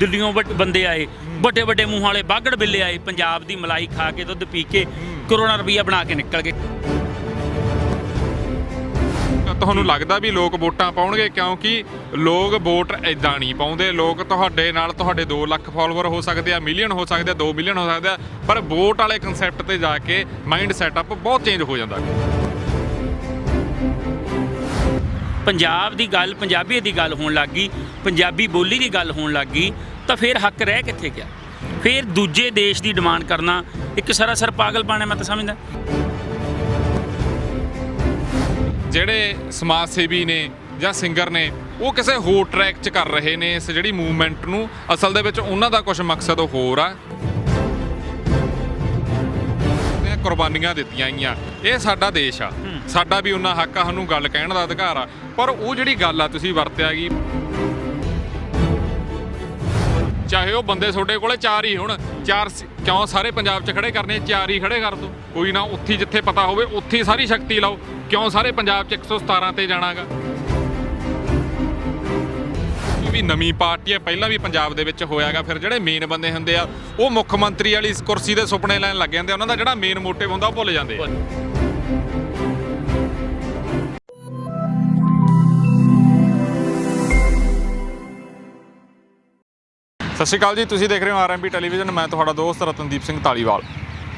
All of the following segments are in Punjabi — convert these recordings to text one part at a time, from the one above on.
ਦਿੱਲੀੋਂ ਬੰਦੇ ਆਏ, ਵੱਡੇ ਵੱਡੇ ਮੂੰਹਾਂ ਵਾਲੇ ਬਾਗੜ ਬਿੱਲੇ ਆਏ, ਪੰਜਾਬ ਦੀ ਮਲਾਈ ਖਾ ਕੇ ਦੁੱਧ ਪੀ ਕੇ ਕਰੋੜਾਂ ਰੁਪਈਆ ਬਣਾ ਕੇ ਨਿਕਲ ਗਏ। ਤੁਹਾਨੂੰ ਲੱਗਦਾ ਵੀ ਲੋਕ ਵੋਟਾਂ ਪਾਉਣਗੇ? ਕਿਉਂਕਿ ਲੋਕ ਵੋਟ ਇਦਾਂ ਨਹੀਂ ਪਾਉਂਦੇ। ਲੋਕ ਤੁਹਾਡੇ ਨਾਲ ਤੁਹਾਡੇ 2 ਲੱਖ ਫਾਲੋਅਰ ਹੋ ਸਕਦੇ ਆ, ਮਿਲੀਅਨ ਹੋ ਸਕਦੇ ਆ, 2 ਮਿਲੀਅਨ ਹੋ ਸਕਦੇ ਆ, ਪਰ ਵੋਟ ਵਾਲੇ ਕਨਸੈਪਟ ਤੇ ਜਾ ਕੇ ਮਾਈਂਡ ਸੈਟਅਪ ਬਹੁਤ ਚੇਂਜ ਹੋ ਜਾਂਦਾ। ਪੰਜਾਬ ਦੀ ਗੱਲ, ਪੰਜਾਬੀਅਤ ਦੀ ਗੱਲ ਹੋਣ ਲੱਗ ਗਈ, ਪੰਜਾਬੀ ਬੋਲੀ ਦੀ ਗੱਲ ਹੋਣ ਲੱਗ ਗਈ, ਤਾਂ ਫਿਰ ਹੱਕ ਰਹਿ ਕਿੱਥੇ ਗਿਆ? ਫਿਰ ਦੂਜੇ ਦੇਸ਼ ਦੀ ਡਿਮਾਂਡ ਕਰਨਾ ਇੱਕ ਸਰਾਸਰ ਪਾਗਲਪਨ ਹੈ, ਮੈਂ ਤਾਂ ਸਮਝਦਾ। ਜਿਹੜੇ ਸਮਾਜ ਸੇਵੀ ਨੇ ਜਾਂ ਸਿੰਗਰ ਨੇ ਉਹ ਕਿਸੇ ਹੋਰ ਟਰੈਕ 'ਚ ਕਰ ਰਹੇ ਨੇ ਇਸ ਜਿਹੜੀ ਮੂਵਮੈਂਟ ਨੂੰ। ਅਸਲ ਦੇ ਵਿੱਚ ਉਹਨਾਂ ਦਾ ਕੁਝ ਮਕਸਦ ਹੋਰ ਆ। ਕੁਰਬਾਨੀਆਂ ਦਿੱਤੀਆਂ ਗਈਆਂ, ਇਹ ਸਾਡਾ ਦੇਸ਼ ਆ, ਸਾਡਾ ਵੀ ਉਹਨਾਂ ਹੱਕ ਆ, ਸਾਨੂੰ ਗੱਲ ਕਹਿਣ ਦਾ ਅਧਿਕਾਰ ਆ। ਪਰ ਉਹ ਜਿਹੜੀ ਗੱਲ ਆ ਤੁਸੀਂ ਵਰਤਿਆ ਗਈ, ਚਾਹੇ ਉਹ ਬੰਦੇ ਤੁਹਾਡੇ ਕੋਲੇ 4 ਹੀ ਹੋਣ, 4 ਕਿਉਂ ਸਾਰੇ ਪੰਜਾਬ 'ਚ ਖੜੇ ਕਰਨੇ? 4 ਹੀ ਖੜੇ ਕਰ ਦਿਓ, ਕੋਈ ਨਾ। ਉੱਥੇ ਜਿੱਥੇ ਪਤਾ ਹੋਵੇ ਉੱਥੇ ਸਾਰੀ ਸ਼ਕਤੀ ਲਾਓ, ਕਿਉਂ ਸਾਰੇ ਪੰਜਾਬ 'ਚ 117 ਤੇ ਜਾਣਾਗਾ? ਵੀ ਨਵੀਂ ਪਾਰਟੀ ਹੈ, ਪਹਿਲਾਂ ਵੀ ਪੰਜਾਬ ਦੇ ਵਿੱਚ ਹੋਇਆਗਾ। ਫਿਰ ਜਿਹੜੇ ਮੇਨ ਬੰਦੇ ਹੁੰਦੇ ਆ ਉਹ ਮੁੱਖ ਮੰਤਰੀ ਵਾਲੀ ਕੁਰਸੀ ਦੇ ਸੁਪਨੇ ਲੈਣ ਲੱਗ ਜਾਂਦੇ, ਉਹਨਾਂ ਦਾ ਜਿਹੜਾ ਮੇਨ ਮੋਟਿਵ ਹੁੰਦਾ ਉਹ ਭੁੱਲ ਜਾਂਦੇ ਆ। ਸਤਿ ਸ਼੍ਰੀ ਅਕਾਲ ਜੀ, ਤੁਸੀਂ ਦੇਖ ਰਹੇ ਹੋ ਆਰਐਮਬੀ ਟੈਲੀਵਿਜ਼ਨ। ਮੈਂ ਤੁਹਾਡਾ ਦੋਸਤ ਰਤਨਦੀਪ ਸਿੰਘ ਧਾਲੀਵਾਲ।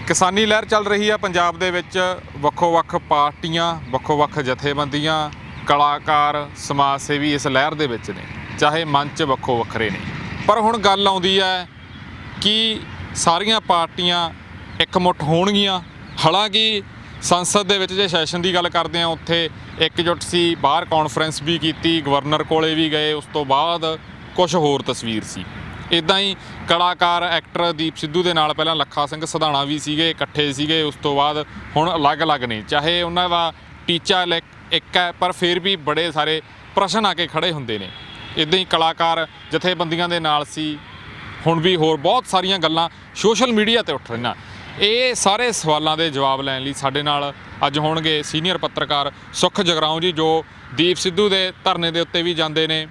ਕਿਸਾਨੀ ਲਹਿਰ ਚੱਲ ਰਹੀ ਹੈ ਪੰਜਾਬ ਦੇ ਵਿੱਚ। ਵੱਖੋ-ਵੱਖ ਪਾਰਟੀਆਂ, ਵੱਖੋ-ਵੱਖ ਜਥੇਬੰਦੀਆਂ, ਕਲਾਕਾਰ, ਸਮਾਜ ਸੇਵੀ ਇਸ ਲਹਿਰ ਦੇ ਵਿੱਚ ਨੇ, ਚਾਹੇ ਮੰਚ ਵੱਖੋ ਵੱਖਰੇ ਨੇ। ਪਰ ਹੁਣ ਗੱਲ ਆਉਂਦੀ ਹੈ ਕਿ ਸਾਰੀਆਂ ਪਾਰਟੀਆਂ ਇਕਮੁੱਠ ਹੋਣਗੀਆਂ। ਹਾਲਾਂਕਿ ਸੰਸਦ ਦੇ ਵਿੱਚ ਜੇ ਸੈਸ਼ਨ ਦੀ ਗੱਲ ਕਰਦੇ ਹਾਂ, ਉੱਥੇ ਇਕਜੁੱਟ ਸੀ, ਬਾਹਰ ਕਾਨਫਰੰਸ ਵੀ ਕੀਤੀ, ਗਵਰਨਰ ਕੋਲੇ ਵੀ ਗਏ, ਉਸ ਤੋਂ ਬਾਅਦ ਕੁਝ ਹੋਰ ਤਸਵੀਰ ਸੀ। ਇੱਦਾਂ ਹੀ ਕਲਾਕਾਰ ਐਕਟਰ ਦੀਪ ਸਿੱਧੂ ਦੇ ਨਾਲ ਪਹਿਲਾਂ ਲੱਖਾ ਸਿੰਘ ਸਿਧਾਣਾ ਵੀ ਸੀਗੇ, ਇਕੱਠੇ ਸੀਗੇ, ਉਸ ਤੋਂ ਬਾਅਦ ਹੁਣ ਅਲੱਗ-ਅਲੱਗ ਨੇ। ਚਾਹੇ ਉਹਨਾਂ ਦਾ ਟੀਚਾ ਇੱਕ ਹੈ, ਪਰ ਫਿਰ ਵੀ ਬੜੇ ਸਾਰੇ ਪ੍ਰਸ਼ਨ ਆ ਕੇ ਖੜੇ ਹੁੰਦੇ ਨੇ। ਇੱਦਾਂ ਹੀ ਕਲਾਕਾਰ ਜਥੇਬੰਦੀਆਂ ਦੇ ਨਾਲ ਸੀ, ਹੁਣ ਵੀ ਹੋਰ ਬਹੁਤ ਸਾਰੀਆਂ ਗੱਲਾਂ ਸੋਸ਼ਲ ਮੀਡੀਆ 'ਤੇ ਉੱਠ ਰਹੀਆਂ। ਇਹ ਸਾਰੇ ਸਵਾਲਾਂ ਦੇ ਜਵਾਬ ਲੈਣ ਲਈ ਸਾਡੇ ਨਾਲ ਅੱਜ ਹੋਣਗੇ ਸੀਨੀਅਰ ਪੱਤਰਕਾਰ ਸੁਖ ਜਗਰਾਉਂ ਜੀ, ਜੋ ਦੀਪ ਸਿੱਧੂ ਦੇ ਧਰਨੇ ਦੇ ਉੱਤੇ ਵੀ ਜਾਂਦੇ ਨੇ,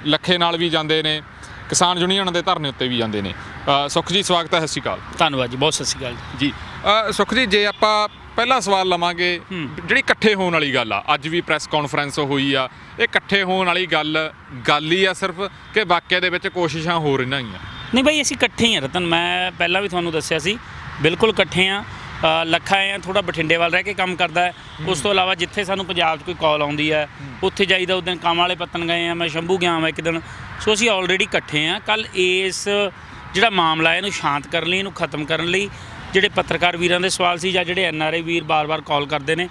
ਲੱਖੇ ਨਾਲ ਵੀ ਜਾਂਦੇ ਨੇ, ਕਿਸਾਨ ਯੂਨੀਅਨ ਦੇ ਧਰਨੇ ਉੱਤੇ ਵੀ ਜਾਂਦੇ ਨੇ। ਸੁਖ ਜੀ, ਸਵਾਗਤ ਹੈ। ਸਤਿ ਸ਼੍ਰੀ ਅਕਾਲ। ਧੰਨਵਾਦ ਜੀ, ਬਹੁਤ ਸਤਿ ਸ਼੍ਰੀ ਅਕਾਲ ਜੀ। ਸੁਖ ਜੀ, ਜੇ ਆਪਾਂ ਪਹਿਲਾ ਸਵਾਲ ਲਵਾਂਗੇ, ਜਿਹੜੀ ਇਕੱਠੇ ਹੋਣ ਵਾਲੀ ਗੱਲ ਆ, ਅੱਜ ਵੀ ਪ੍ਰੈਸ ਕਾਨਫਰੰਸ ਹੋਈ ਆ, ਇਹ ਇਕੱਠੇ ਹੋਣ ਵਾਲੀ ਗੱਲ ਹੀ ਆ ਸਿਰਫ, ਕਿ ਵਾਕਿਆ ਦੇ ਵਿੱਚ ਕੋਸ਼ਿਸ਼ਾਂ ਹੋ ਰਹੀਆਂ ਗਈਆਂ? ਨਹੀਂ ਬਾਈ, ਅਸੀਂ ਇਕੱਠੇ ਹੀ ਹਾਂ ਰਤਨ। ਮੈਂ ਪਹਿਲਾਂ ਵੀ ਤੁਹਾਨੂੰ ਦੱਸਿਆ ਸੀ, ਬਿਲਕੁਲ ਇਕੱਠੇ ਹਾਂ। ਲੱਖਾ ਐ ਥੋੜ੍ਹਾ ਬਠਿੰਡੇ ਵੱਲ ਰਹਿ ਕੇ ਕੰਮ ਕਰਦਾ ਹੈ। ਉਸ ਤੋਂ ਇਲਾਵਾ ਜਿੱਥੇ ਸਾਨੂੰ ਪੰਜਾਬ 'ਚ ਕੋਈ ਕਾਲ ਆਉਂਦੀ ਹੈ ਉੱਥੇ ਜਾਈਦਾ। ਉਸ ਦਿਨ ਕੰਮ ਵਾਲੇ ਪੱਤਨ ਗਏ ਆ, ਮੈਂ ਸ਼ੰਭੂ ਗਿਆ ਵਾ ਇੱਕ ਦਿਨ। ਸੋ ਅਸੀਂ ਆਲਰੇਡੀ ਇਕੱਠੇ ਹਾਂ। ਕੱਲ੍ਹ ਇਸ ਜਿਹੜਾ ਮਾਮਲਾ ਇਹਨੂੰ ਸ਼ਾਂਤ ਕਰਨ ਲਈ, ਇਹਨੂੰ ਖਤਮ ਕਰਨ ਲਈ, ਜਿਹੜੇ ਪੱਤਰਕਾਰ ਵੀਰਾਂ ਦੇ ਸਵਾਲ ਸੀ ਜਾਂ ਜਿਹੜੇ NRI ਵੀਰ ਬਾਰ-ਬਾਰ ਕਾਲ ਕਰਦੇ ਨੇ,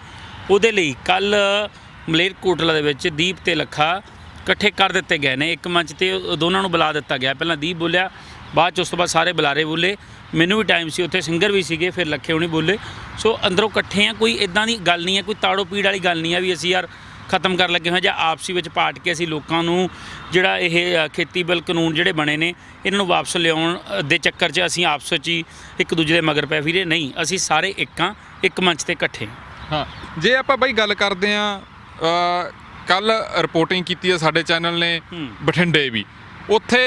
ਉਹਦੇ ਲਈ ਕੱਲ੍ਹ ਮਲੇਰਕੋਟਲਾ ਦੇ ਵਿੱਚ ਦੀਪ ਤੇ ਲੱਖਾ ਇਕੱਠੇ ਕਰ ਦਿੱਤੇ ਗਏ ਨੇ। ਇੱਕ ਮੰਚ 'ਤੇ ਦੋਨਾਂ ਨੂੰ ਬੁਲਾ ਦਿੱਤਾ ਗਿਆ। ਪਹਿਲਾਂ ਦੀਪ ਬੋਲਿਆ, ਬਾਅਦ 'ਚ ਉਸ ਤੋਂ ਬਾਅਦ ਸਾਰੇ ਬੁਲਾਰੇ ਬੋਲੇ। ਮੈਨੂੰ ਵੀ ਟਾਈਮ ਸੀ, ਉੱਥੇ ਸਿੰਗਰ ਵੀ ਸੀਗੇ, ਫਿਰ ਲੱਖੇ ਹੋਣੀ ਬੋਲੇ। ਸੋ ਅੰਦਰੋਂ ਇਕੱਠੇ ਆ, ਕੋਈ ਇੱਦਾਂ ਦੀ ਗੱਲ ਨਹੀਂ ਹੈ, ਕੋਈ ਤਾੜੋ ਪੀੜ ਵਾਲੀ ਗੱਲ ਨਹੀਂ ਹੈ ਵੀ ਅਸੀਂ ਯਾਰ ਖਤਮ ਕਰਨ ਲੱਗੇ ਹੋਏ ਜਾਂ ਆਪਸੀ ਵਿੱਚ ਪਾਟ ਕੇ ਅਸੀਂ ਲੋਕਾਂ ਨੂੰ ਜਿਹੜਾ ਇਹ ਖੇਤੀ ਬਿੱਲ ਕਾਨੂੰਨ ਜਿਹੜੇ ਬਣੇ ਨੇ ਇਹਨਾਂ ਨੂੰ ਵਾਪਸ ਲਿਆਉਣ ਦੇ ਚੱਕਰ 'ਚ ਅਸੀਂ ਆਪਸ ਵਿੱਚ ਹੀ ਇੱਕ ਦੂਜੇ ਦੇ ਮਗਰ ਪੈ ਫਿਰੇ। ਨਹੀਂ, ਅਸੀਂ ਸਾਰੇ ਇੱਕ ਹਾਂ, ਇੱਕ ਮੰਚ 'ਤੇ ਇਕੱਠੇ ਹਾਂ। ਜੇ ਆਪਾਂ ਬਾਈ ਗੱਲ ਕਰਦੇ ਹਾਂ, ਕੱਲ੍ਹ ਰਿਪੋਰਟਿੰਗ ਕੀਤੀ ਹੈ ਸਾਡੇ ਚੈਨਲ ਨੇ ਬਠਿੰਡੇ ਵੀ, ਉੱਥੇ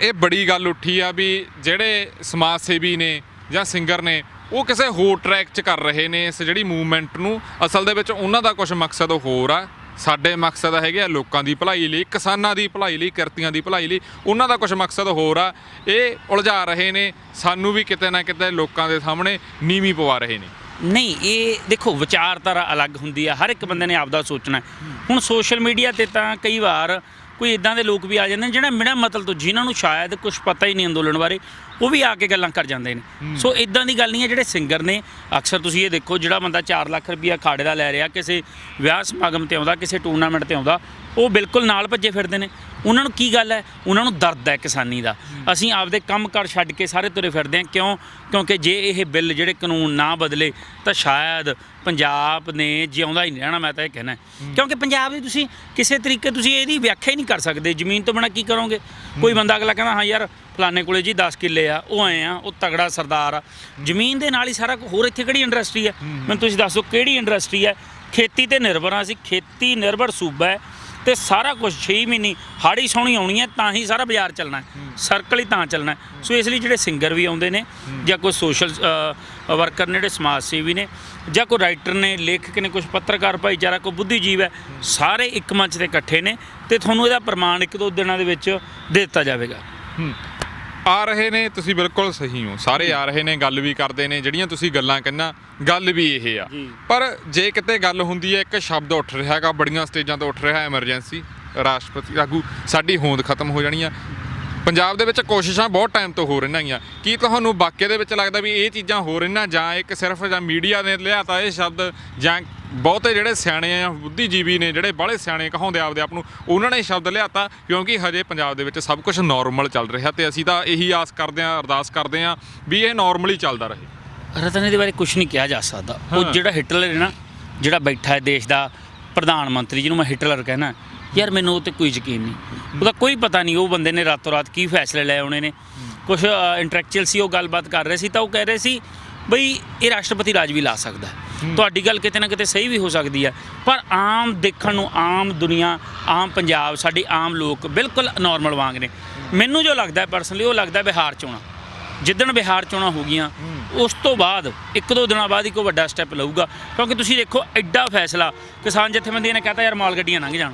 ਇਹ ਬੜੀ ਗੱਲ ਉੱਠੀ ਆ ਵੀ ਜਿਹੜੇ ਸਮਾਜ ਸੇਵੀ ਨੇ ਜਾਂ ਸਿੰਗਰ ਨੇ ਉਹ ਕਿਸੇ ਹੋਰ ਟਰੈਕ 'ਚ ਕਰ ਰਹੇ ਨੇ ਇਸ ਜਿਹੜੀ ਮੂਵਮੈਂਟ ਨੂੰ। ਅਸਲ ਦੇ ਵਿੱਚ ਉਹਨਾਂ ਦਾ ਕੁਝ ਮਕਸਦ ਹੋਰ ਆ। ਸਾਡੇ ਮਕਸਦ ਹੈਗੇ ਆ ਲੋਕਾਂ ਦੀ ਭਲਾਈ ਲਈ, ਕਿਸਾਨਾਂ ਦੀ ਭਲਾਈ ਲਈ, ਕਿਰਤੀਆਂ ਦੀ ਭਲਾਈ ਲਈ। ਉਹਨਾਂ ਦਾ ਕੁਝ ਮਕਸਦ ਹੋਰ ਆ। ਇਹ ਉਲਝਾ ਰਹੇ ਨੇ ਸਾਨੂੰ ਵੀ, ਕਿਤੇ ਨਾ ਕਿਤੇ ਲੋਕਾਂ ਦੇ ਸਾਹਮਣੇ ਨੀਵੀਂ ਪਵਾ ਰਹੇ ਨੇ। ਨਹੀਂ, ਇਹ ਦੇਖੋ, ਵਿਚਾਰਧਾਰਾ ਅਲੱਗ ਹੁੰਦੀ ਆ, ਹਰ ਇੱਕ ਬੰਦੇ ਨੇ ਆਪਦਾ ਸੋਚਣਾ। ਹੁਣ ਸੋਸ਼ਲ ਮੀਡੀਆ 'ਤੇ ਤਾਂ ਕਈ ਵਾਰ ਕੋਈ ਇੱਦਾਂ ਦੇ ਲੋਕ ਵੀ ਆ ਜਾਂਦੇ ਨੇ ਜਿਹੜਾ ਬਿਨਾਂ ਮਤਲਬ ਤੋਂ, ਜਿਨ੍ਹਾਂ ਨੂੰ ਸ਼ਾਇਦ ਕੁਝ ਪਤਾ ਹੀ ਨਹੀਂ ਅੰਦੋਲਨ ਬਾਰੇ, ਉਹ ਵੀ ਆ ਕੇ ਗੱਲਾਂ ਕਰ ਜਾਂਦੇ ਨੇ। ਸੋ ਇੱਦਾਂ ਦੀ ਗੱਲ ਨਹੀਂ ਹੈ। ਜਿਹੜੇ ਸਿੰਗਰ ਨੇ, ਅਕਸਰ ਤੁਸੀਂ ਇਹ ਦੇਖੋ, ਜਿਹੜਾ ਬੰਦਾ 4 ਲੱਖ ਰੁਪਈਆ ਖਾੜੇ ਦਾ ਲੈ ਰਿਹਾ, ਕਿਸੇ ਵਿਆਹ ਸਮਾਗਮ 'ਤੇ ਆਉਂਦਾ, ਕਿਸੇ ਟੂਰਨਾਮੈਂਟ 'ਤੇ ਆਉਂਦਾ, ਉਹ ਬਿਲਕੁਲ ਨਾਲ ਭੱਜੇ ਫਿਰਦੇ ਨੇ। ਉਹਨਾਂ ਨੂੰ ਕੀ ਗੱਲ ਹੈ? ਉਹਨਾਂ ਨੂੰ ਦਰਦ ਹੈ ਕਿਸਾਨੀ ਦਾ। ਅਸੀਂ ਆਪਦੇ ਕੰਮ ਕਾਰ ਛੱਡ ਕੇ ਸਾਰੇ ਤੁਰੇ ਫਿਰਦੇ ਹਾਂ। ਕਿਉਂਕਿ ਜੇ ਇਹ ਬਿੱਲ, ਜਿਹੜੇ ਕਾਨੂੰਨ ਨਾ ਬਦਲੇ ਤਾਂ ਸ਼ਾਇਦ ਪੰਜਾਬ ਨੇ ਜਿਉਂਦਾ ਹੀ ਨਹੀਂ ਰਹਿਣਾ। ਮੈਂ ਤਾਂ ਇਹ ਕਹਿਣਾ, ਕਿਉਂਕਿ ਪੰਜਾਬ ਦੀ ਤੁਸੀਂ ਕਿਸੇ ਤਰੀਕੇ ਤੁਸੀਂ ਇਹਦੀ ਵਿਆਖਿਆ ਹੀ ਨਹੀਂ ਕਰ ਸਕਦੇ। ਜ਼ਮੀਨ ਤੋਂ ਬਿਨਾਂ ਕੀ ਕਰੋਗੇ? ਕੋਈ ਬੰਦਾ ਅਗਲਾ ਕਹਿੰਦਾ ਹਾਂ ਯਾਰ ਫਲਾਣੇ ਕੋਲੇ ਜੀ 10 ਕਿੱਲੇ ਆ, ਉਹ ਆਏ ਆ, ਉਹ ਤਗੜਾ ਸਰਦਾਰ ਆ। ਜ਼ਮੀਨ ਦੇ ਨਾਲ ਹੀ ਸਾਰਾ ਹੋਰ ਇੱਥੇ ਕਿਹੜੀ ਇੰਡਸਟਰੀ ਹੈ? ਮੈਨੂੰ ਤੁਸੀਂ ਦੱਸੋ ਕਿਹੜੀ ਇੰਡਸਟਰੀ ਹੈ? ਖੇਤੀ 'ਤੇ ਨਿਰਭਰ ਹਾਂ ਅਸੀਂ, ਖੇਤੀ ਨਿਰਭਰ ਸੂਬਾ ਹੈ। ਤੇ ਸਾਰਾ ਕੁਝ 6 ਮਹੀਨੇ ਹਾੜੀ ਸੋਹਣੀ ਆਉਣੀ ਹੈ ਤਾਂ ਹੀ ਸਾਰਾ ਬਾਜ਼ਾਰ ਚੱਲਣਾ ਹੈ, ਸਰਕਲ ਹੀ ਤਾਂ ਚੱਲਣਾ ਹੈ। ਸੋ ਇਸ ਲਈ ਜਿਹੜੇ ਸਿੰਗਰ ਵੀ ਆਉਂਦੇ ਨੇ ਜਾਂ ਕੋਈ ਸੋਸ਼ਲ ਵਰਕਰ ਨੇ, ਜਿਹੜੇ ਸਮਾਜ ਸੇਵੀ ਨੇ, ਜਾਂ ਕੋਈ ਰਾਈਟਰ ਨੇ, ਲੇਖਕ ਨੇ, ਕੁਝ ਪੱਤਰਕਾਰ ਭਾਈਚਾਰਾ, ਕੋਈ ਬੁੱਧੀਜੀਵ ਹੈ, ਸਾਰੇ ਇੱਕ ਮੰਚ ਤੇ ਇਕੱਠੇ ਨੇ ਤੇ ਤੁਹਾਨੂੰ ਇਹਦਾ ਪ੍ਰਮਾਣ 1-2 ਦਿਨਾਂ ਦੇ ਵਿੱਚ ਦੇ ਦਿੱਤਾ ਜਾਵੇਗਾ। ਆ ਰਹੇ ਨੇ, ਤੁਸੀਂ ਬਿਲਕੁਲ ਸਹੀ ਹੋ, ਸਾਰੇ ਆ ਰਹੇ ਨੇ, ਗੱਲ ਵੀ ਕਰਦੇ ਨੇ, ਜਿਹੜੀਆਂ ਤੁਸੀਂ ਗੱਲਾਂ ਕਹਿੰਦਾ ਗੱਲ ਵੀ ਇਹ ਆ। ਪਰ ਜੇ ਕਿਤੇ ਗੱਲ ਹੁੰਦੀ ਹੈ, ਇੱਕ ਸ਼ਬਦ ਉੱਠ ਰਿਹਾ ਹੈਗਾ, ਬੜੀਆਂ ਸਟੇਜਾਂ ਤੋਂ ਉੱਠ ਰਿਹਾ, ਐਮਰਜੈਂਸੀ, ਰਾਸ਼ਟਰਪਤੀ ਆਗੂ, ਸਾਡੀ ਹੋਂਦ ਖਤਮ ਹੋ ਜਾਣੀ ਆ। ਪੰਜਾਬ ਦੇ ਵਿੱਚ ਕੋਸ਼ਿਸ਼ਾਂ ਬਹੁਤ ਟਾਈਮ ਤੋਂ ਹੋ ਰਹੀਆਂ ਹੈਗੀਆਂ, ਕੀ ਤੁਹਾਨੂੰ ਵਾਕਿਆ ਦੇ ਵਿੱਚ ਲੱਗਦਾ ਵੀ ਇਹ ਚੀਜ਼ਾਂ ਹੋ ਰਹੀਆਂ, ਜਾਂ ਇੱਕ ਸਿਰਫ ਜਾਂ ਮੀਡੀਆ ਨੇ ਲਿਆਤਾ ਇਹ ਸ਼ਬਦ, ਜਾਂ ਬਹੁਤੇ ਜਿਹੜੇ ਸਿਆਣੇ ਆ ਬੁੱਧੀਜੀਵੀ ਨੇ, ਜਿਹੜੇ ਬਾਹਲੇ ਸਿਆਣੇ ਕਹਾਉਂਦੇ ਆਪਦੇ ਆਪ ਨੂੰ, ਉਹਨਾਂ ਨੇ ਸ਼ਬਦ ਲਿਆਤਾ? ਕਿਉਂਕਿ ਹਜੇ ਪੰਜਾਬ ਦੇ ਵਿੱਚ ਸਭ ਕੁਝ ਨੋਰਮਲ ਚੱਲ ਰਿਹਾ ਤੇ ਅਸੀਂ ਤਾਂ ਇਹੀ ਆਸ ਕਰਦੇ ਹਾਂ, ਅਰਦਾਸ ਕਰਦੇ ਹਾਂ ਵੀ ਇਹ ਨੋਰਮਲੀ ਚੱਲਦਾ ਰਹੇ। ਰਤਨ, ਇਹਦੇ ਬਾਰੇ ਕੁਝ ਨਹੀਂ ਕਿਹਾ ਜਾ ਸਕਦਾ। ਉਹ ਜਿਹੜਾ ਹਿਟਲਰ ਹੈ ਨਾ, ਜਿਹੜਾ ਬੈਠਾ ਹੈ ਦੇਸ਼ ਦਾ ਪ੍ਰਧਾਨ ਮੰਤਰੀ, ਜਿਹਨੂੰ ਮੈਂ ਹਿਟਲਰ ਕਹਿਣਾ, ਯਾਰ ਮੈਨੂੰ ਉਹ 'ਤੇ ਕੋਈ ਯਕੀਨ ਨਹੀਂ, ਉਹਦਾ ਕੋਈ ਪਤਾ ਨਹੀਂ ਉਹ ਬੰਦੇ ਨੇ ਰਾਤੋਂ ਰਾਤ ਕੀ ਫੈਸਲੇ ਲਏ ਆਉਣੇ ਨੇ। ਕੁਛ ਇੰਟੈਲੈਕਚੁਅਲ ਸੀ, ਉਹ ਗੱਲਬਾਤ ਕਰ ਰਹੇ ਸੀ ਤਾਂ ਉਹ ਕਹਿ ਰਹੇ ਸੀ ਬਈ ਇਹ ਰਾਸ਼ਟਰਪਤੀ ਰਾਜ ਵੀ ਲਾ ਸਕਦਾ। ਤੁਹਾਡੀ ਗੱਲ ਕਿਤੇ ਨਾ ਕਿਤੇ ਸਹੀ ਵੀ ਹੋ ਸਕਦੀ ਹੈ, ਪਰ ਆਮ ਦੇਖਣ ਨੂੰ, ਆਮ ਦੁਨੀਆ, ਆਮ ਪੰਜਾਬ, ਸਾਡੇ ਆਮ ਲੋਕ ਬਿਲਕੁਲ ਨੋਰਮਲ ਵਾਂਗ ਨੇ। ਮੈਨੂੰ ਜੋ ਲੱਗਦਾ ਪਰਸਨਲੀ, ਉਹ ਲੱਗਦਾ ਬਿਹਾਰ ਚੋਣਾਂ, ਜਿੱਦਣ ਬਿਹਾਰ ਚੋਣਾਂ ਹੋ ਗਈਆਂ ਉਸ ਤੋਂ ਬਾਅਦ 1-2 ਦਿਨਾਂ ਬਾਅਦ ਹੀ ਕੋਈ ਵੱਡਾ ਸਟੈਪ ਲਊਗਾ। ਕਿਉਂਕਿ ਤੁਸੀਂ ਦੇਖੋ ਐਡਾ ਫੈਸਲਾ, ਕਿਸਾਨ ਜਥੇਬੰਦੀਆਂ ਨੇ ਕਹਿਤਾ ਯਾਰ ਮਾਲ ਗੱਡੀਆਂ ਲੰਘ ਜਾਣ,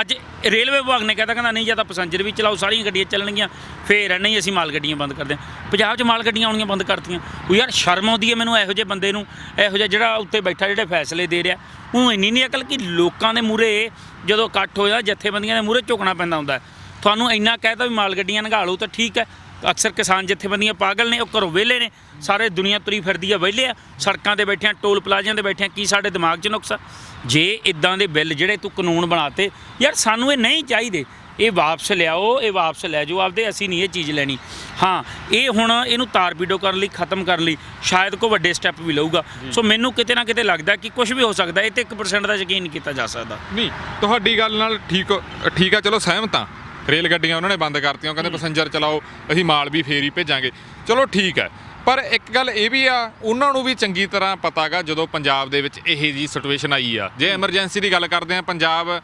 ਅੱਜ ਰੇਲਵੇ ਵਿਭਾਗ ਨੇ ਕਹਿਤਾ, ਕਹਿੰਦਾ ਨਹੀਂ ਜਾਂ ਤਾਂ ਪੈਸੰਜਰ ਵੀ ਚਲਾਓ, ਸਾਰੀਆਂ ਗੱਡੀਆਂ ਚੱਲਣਗੀਆਂ, ਫੇਰ ਨਹੀਂ ਅਸੀਂ ਮਾਲ ਗੱਡੀਆਂ ਬੰਦ ਕਰਦੇ ਹਾਂ। ਪੰਜਾਬ 'ਚ ਮਾਲ ਗੱਡੀਆਂ ਆਉਣੀਆਂ ਬੰਦ ਕਰਤੀਆਂ। ਉਹ ਯਾਰ ਸ਼ਰਮ ਆਉਂਦੀ ਹੈ ਮੈਨੂੰ ਇਹੋ ਜਿਹੇ ਬੰਦੇ ਨੂੰ, ਇਹੋ ਜਿਹਾ ਜਿਹੜਾ ਉੱਤੇ ਬੈਠਾ ਜਿਹੜੇ ਫੈਸਲੇ ਦੇ ਰਿਹਾ। ਉਹ ਇੰਨੀ ਨਹੀਂ ਅਕਲ ਕਿ ਲੋਕਾਂ ਦੇ ਮੂਹਰੇ ਜਦੋਂ ਇਕੱਠ ਹੋਇਆ, ਜਥੇਬੰਦੀਆਂ ਦੇ ਮੂਹਰੇ ਝੁਕਣਾ ਪੈਂਦਾ ਹੁੰਦਾ। ਤੁਹਾਨੂੰ ਇੰਨਾ ਕਹਿਤਾ ਵੀ ਮਾਲ ਗੱਡੀਆਂ ਲੰਘਾ ਲਓ ਤਾਂ ਠੀਕ ਹੈ। ਅਕਸਰ ਕਿਸਾਨ ਜਥੇਬੰਦੀਆਂ ਪਾਗਲ ਨੇ, ਉਹ ਘਰੋਂ ਵਿਹਲੇ ਨੇ, ਸਾਰੇ ਦੁਨੀਆ ਤੁਰੀ ਫਿਰਦੀ ਆ ਵਿਹਲੇ ਆ, ਸੜਕਾਂ 'ਤੇ ਬੈਠਿਆਂ, ਟੋਲ ਪਲਾਜ਼ਿਆਂ 'ਤੇ ਬੈਠਿਆਂ, ਕੀ ਸਾਡੇ ਦਿਮਾਗ 'ਚ ਨੁਕਸ ਆ? ਜੇ ਇਦਾਂ ਦੇ ਬਿੱਲ ਜਿਹੜੇ ਤੂੰ ਕਾਨੂੰਨ ਬਣਾਤੇ, ਯਾਰ ਸਾਨੂੰ ਇਹ ਨਹੀਂ ਚਾਹੀਦੇ, ਇਹ ਵਾਪਸ ਲਿਆਓ, ਇਹ ਵਾਪਸ ਲੈ ਜਾਓ ਆਪਦੇ, ਅਸੀਂ ਨਹੀਂ ਇਹ ਚੀਜ਼ ਲੈਣੀ। ਹਾਂ, ਇਹ ਹੁਣ ਇਹਨੂੰ ਤਾਰਪੀਡੋ ਕਰਨ ਲਈ, ਖਤਮ ਕਰਨ ਲਈ ਸ਼ਾਇਦ ਕੋਈ ਵੱਡੇ ਸਟੈਪ ਵੀ ਲਊਗਾ। ਸੋ ਮੈਨੂੰ ਕਿਤੇ ਨਾ ਕਿਤੇ ਲੱਗਦਾ ਕਿ ਕੁਝ ਵੀ ਹੋ ਸਕਦਾ, ਇਹ ਤੇ 1% ਦਾ ਯਕੀਨ ਨਹੀਂ ਕੀਤਾ ਜਾ ਸਕਦਾ। ਨਹੀਂ, ਤੁਹਾਡੀ ਗੱਲ ਨਾਲ ਠੀਕ ਆ, ਚਲੋ ਸਹਿਮਤ ਹਾਂ। ਰੇਲ ਗੱਡੀਆਂ ਉਹਨਾਂ ਨੇ ਬੰਦ ਕਰਤੀਆਂ, ਕਹਿੰਦੇ ਪੈਸੰਜਰ ਚਲਾਓ, ਅਸੀਂ ਮਾਲ ਵੀ ਫੇਰ ਹੀ ਭੇਜਾਂਗੇ, ਚਲੋ ਠੀਕ ਹੈ। ਪਰ ਇੱਕ ਗੱਲ ਇਹ ਵੀ ਆ, ਉਹਨਾਂ ਨੂੰ ਵੀ ਚੰਗੀ ਤਰ੍ਹਾਂ ਪਤਾ ਗਾ ਜਦੋਂ ਪੰਜਾਬ ਦੇ ਵਿੱਚ ਇਹੋ ਜਿਹੀ ਸਿਚੁਏਸ਼ਨ ਆਈ ਆ। ਜੇ ਐਮਰਜੈਂਸੀ ਦੀ ਗੱਲ ਕਰਦੇ ਆ, ਪੰਜਾਬ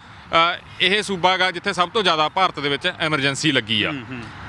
ਇਹ ਸੂਬਾ ਗਾ ਜਿੱਥੇ ਸਭ ਤੋਂ ਜ਼ਿਆਦਾ ਭਾਰਤ ਦੇ ਵਿੱਚ ਐਮਰਜੈਂਸੀ ਲੱਗੀ ਆ।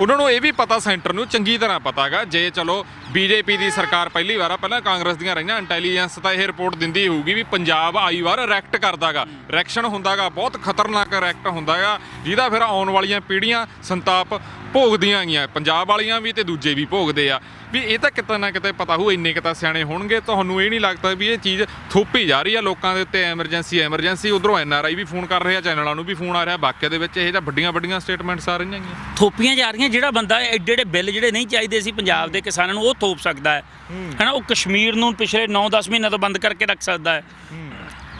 ਉਹਨਾਂ ਨੂੰ ਇਹ ਵੀ ਪਤਾ, ਸੈਂਟਰ ਨੂੰ ਚੰਗੀ ਤਰ੍ਹਾਂ ਪਤਾ ਗਾ, ਜੇ ਚਲੋ ਬੀਜੇਪੀ ਦੀ ਸਰਕਾਰ ਪਹਿਲੀ ਵਾਰ ਆ, ਪਹਿਲਾਂ ਕਾਂਗਰਸ ਦੀਆਂ ਰਹੀਆਂ, ਇੰਟੈਲੀਜੈਂਸ ਤਾਂ ਇਹ ਰਿਪੋਰਟ ਦਿੰਦੀ ਹੋਊਗੀ ਵੀ ਪੰਜਾਬ ਆਈ ਵਾਰ ਰੈਕਟ ਕਰਦਾ ਗਾ, ਰੈਕਸ਼ਨ ਹੁੰਦਾ ਗਾ, ਬਹੁਤ ਖਤਰਨਾਕ ਰੈਕਟ ਹੁੰਦਾ ਗਾ, ਜਿਹਦਾ ਫਿਰ ਆਉਣ ਵਾਲੀਆਂ ਪੀੜ੍ਹੀਆਂ ਸੰਤਾਪ ਭੋਗਦੀਆਂ ਗਈਆਂ, ਪੰਜਾਬ ਵਾਲੀਆਂ ਵੀ ਤੇ ਦੂਜੇ ਵੀ ਭੋਗਦੇ ਆ। ਵੀ ਇਹ ਤਾਂ ਕਿਤੇ ਨਾ ਕਿਤੇ ਪਤਾ ਹੋਊ, ਇੰਨੇ ਕਿਤਾ ਸਿਆਣੇ ਹੋਣਗੇ। ਤੁਹਾਨੂੰ ਇਹ ਨਹੀਂ ਲੱਗਦਾ ਵੀ ਇਹ ਚੀਜ਼ ਥੋਪੀ ਜਾ ਰਹੀ ਆ ਲੋਕਾਂ ਦੇ ਉੱਤੇ, ਐਮਰਜੈਂਸੀ? ਉਧਰੋਂ NRI ਵੀ ਫੋਨ ਕਰ ਰਹੇ ਆ, ਚੈਨਲਾਂ ਨੂੰ ਵੀ ਫੋਨ ਆ ਰਿਹਾ, ਵਾਕਿਆ ਦੇ ਵਿੱਚ ਇਹ ਜਿਹਾ ਵੱਡੀਆਂ ਸਟੇਟਮੈਂਟਸ ਆ ਰਹੀਆਂ ਹੈਗੀਆਂ, ਥੋਪੀਆਂ ਜਾ ਰਹੀਆਂ। ਜਿਹੜਾ ਬੰਦਾ ਐਡੇ ਬਿੱਲ ਜਿਹੜੇ ਨਹੀਂ ਚਾਹੀਦੇ ਸੀ ਪੰਜਾਬ ਦੇ ਕਿਸਾਨਾਂ ਨੂੰ, ਉਹ ਥੋਪ ਸਕਦਾ ਹੈ ਨਾ। ਉਹ ਕਸ਼ਮੀਰ ਨੂੰ ਪਿਛਲੇ 9-10 ਮਹੀਨਿਆਂ ਤੋਂ ਬੰਦ ਕਰਕੇ ਰੱਖ ਸਕਦਾ ਹੈ।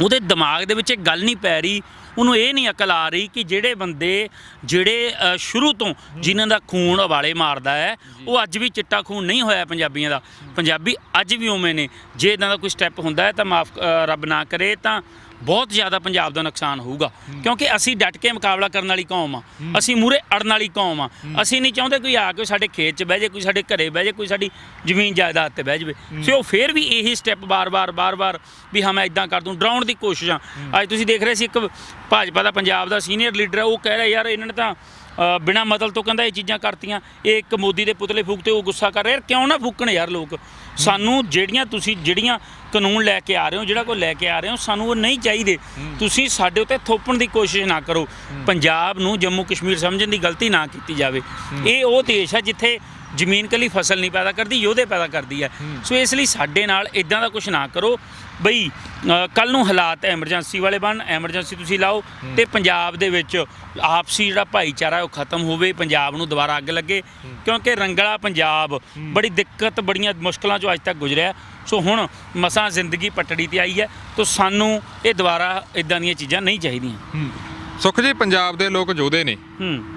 ਉਹਦੇ ਦਿਮਾਗ ਦੇ ਵਿੱਚ ਇਹ ਗੱਲ ਨਹੀਂ ਪੈ ਰਹੀ, ਉਹਨੂੰ ਇਹ ਨਹੀਂ ਅਕਲ ਆ ਰਹੀ ਕਿ ਜਿਹੜੇ ਬੰਦੇ ਜਿਹੜੇ ਸ਼ੁਰੂ ਤੋਂ ਜਿਨ੍ਹਾਂ ਦਾ ਖੂਨ ਉਬਾਲੇ ਮਾਰਦਾ ਹੈ, ਉਹ ਅੱਜ ਵੀ ਚਿੱਟਾ ਖੂਨ ਨਹੀਂ ਹੋਇਆ ਪੰਜਾਬੀਆਂ ਦਾ। ਪੰਜਾਬੀ ਅੱਜ ਵੀ ਉਵੇਂ ਨੇ। ਜੇ ਇੱਦਾਂ ਦਾ ਕੋਈ ਸਟੈਪ ਹੁੰਦਾ ਹੈ ਤਾਂ ਮਾਫ ਰੱਬ ਨਾ ਕਰੇ ਤਾਂ ਬਹੁਤ ਜ਼ਿਆਦਾ ਪੰਜਾਬ ਦਾ ਨੁਕਸਾਨ ਹੋਊਗਾ। ਕਿਉਂਕਿ ਅਸੀਂ ਡਟ ਕੇ ਮੁਕਾਬਲਾ ਕਰਨ ਵਾਲੀ ਕੌਮ ਆ, ਅਸੀਂ ਮੂਹਰੇ ਅੜਨ ਵਾਲੀ ਕੌਮ ਆ। ਅਸੀਂ ਨਹੀਂ ਚਾਹੁੰਦੇ ਕੋਈ ਆ ਕੇ ਸਾਡੇ ਖੇਤ 'ਚ ਬਹਿ ਜਾਏ, ਕੋਈ ਸਾਡੇ ਘਰੇ ਬਹਿ ਜਾਏ, ਕੋਈ ਸਾਡੀ ਜ਼ਮੀਨ ਜਾਇਦਾਦ 'ਤੇ ਬਹਿ ਜਾਵੇ। ਸੋ ਫਿਰ ਵੀ ਇਹੀ ਸਟੈਪ ਬਾਰ-ਬਾਰ ਵੀ ਹਾਂ ਮੈਂ ਇੱਦਾਂ ਕਰ ਦੂੰ, ਡਰਾਉਣ ਦੀ ਕੋਸ਼ਿਸ਼ਾਂ। ਅੱਜ ਤੁਸੀਂ ਦੇਖ ਰਹੇ ਸੀ ਇੱਕ ਭਾਜਪਾ ਦਾ ਪੰਜਾਬ ਦਾ ਸੀਨੀਅਰ ਲੀਡਰ ਹੈ, ਉਹ ਕਹਿ ਰਿਹਾ ਯਾਰ ਇਹਨਾਂ ਨੇ ਤਾਂ ਬਿਨਾਂ ਮਤਲਬ ਤੋਂ ਕਹਿੰਦਾ ਇਹ ਚੀਜ਼ਾਂ ਕਰਤੀਆਂ, ਇਹ ਇੱਕ ਮੋਦੀ ਦੇ ਪੁਤਲੇ ਫੂਕਤੇ, ਉਹ ਗੁੱਸਾ ਕਰ ਰਿਹਾ। ਯਾਰ ਕਿਉਂ ਨਾ ਫੂਕਣ ਯਾਰ ਲੋਕ? ਸਾਨੂੰ ਜਿਹੜੀਆਂ ਕਾਨੂੰਨ ਲੈ ਕੇ ਆ ਰਹੇ ਹੋ, ਜਿਹੜਾ ਕੋਈ ਲੈ ਕੇ ਆ ਰਹੇ ਹੋ, ਸਾਨੂੰ ਉਹ ਨਹੀਂ ਚਾਹੀਦੇ। ਤੁਸੀਂ ਸਾਡੇ ਉੱਤੇ ਥੋਪਣ ਦੀ ਕੋਸ਼ਿਸ਼ ਨਾ ਕਰੋ। ਪੰਜਾਬ ਨੂੰ ਜੰਮੂ ਕਸ਼ਮੀਰ ਸਮਝਣ ਦੀ ਗਲਤੀ ਨਾ ਕੀਤੀ ਜਾਵੇ। ਇਹ ਉਹ ਦੇਸ਼ ਹੈ ਜਿੱਥੇ ਜ਼ਮੀਨ ਕੱਲੀ ਫਸਲ ਨਹੀਂ ਪੈਦਾ ਕਰਦੀ, ਯੋਧੇ ਪੈਦਾ ਕਰਦੀ ਹੈ। ਸੋ ਇਸ ਲਈ ਸਾਡੇ ਨਾਲ ਇਦਾਂ ਦਾ ਕੁਝ ਨਾ ਕਰੋ ਬਈ ਕੱਲ੍ਹ ਨੂੰ ਹਾਲਾਤ ਐਮਰਜੈਂਸੀ ਵਾਲੇ ਬਣ, ਐਮਰਜੈਂਸੀ ਤੁਸੀਂ ਲਾਓ ਅਤੇ ਪੰਜਾਬ ਦੇ ਵਿੱਚ ਆਪਸੀ ਜਿਹੜਾ ਭਾਈਚਾਰਾ ਉਹ ਖਤਮ ਹੋਵੇ, ਪੰਜਾਬ ਨੂੰ ਦੁਬਾਰਾ ਅੱਗ ਲੱਗੇ। ਕਿਉਂਕਿ ਰੰਗਲਾ ਪੰਜਾਬ ਬੜੀ ਦਿੱਕਤ, ਬੜੀਆਂ ਮੁਸ਼ਕਲਾਂ 'ਚੋਂ ਅੱਜ ਤੱਕ ਗੁਜ਼ਰਿਆ। ਸੋ ਹੁਣ ਮਸਾਂ ਜ਼ਿੰਦਗੀ ਪਟੜੀ 'ਤੇ ਆਈ ਹੈ, ਤਾਂ ਸਾਨੂੰ ਇਹ ਦੁਬਾਰਾ ਇੱਦਾਂ ਦੀਆਂ ਚੀਜ਼ਾਂ ਨਹੀਂ ਚਾਹੀਦੀਆਂ। ਸੁਖ ਜੀ, ਪੰਜਾਬ ਦੇ ਲੋਕ ਯੋਧੇ ਨੇ,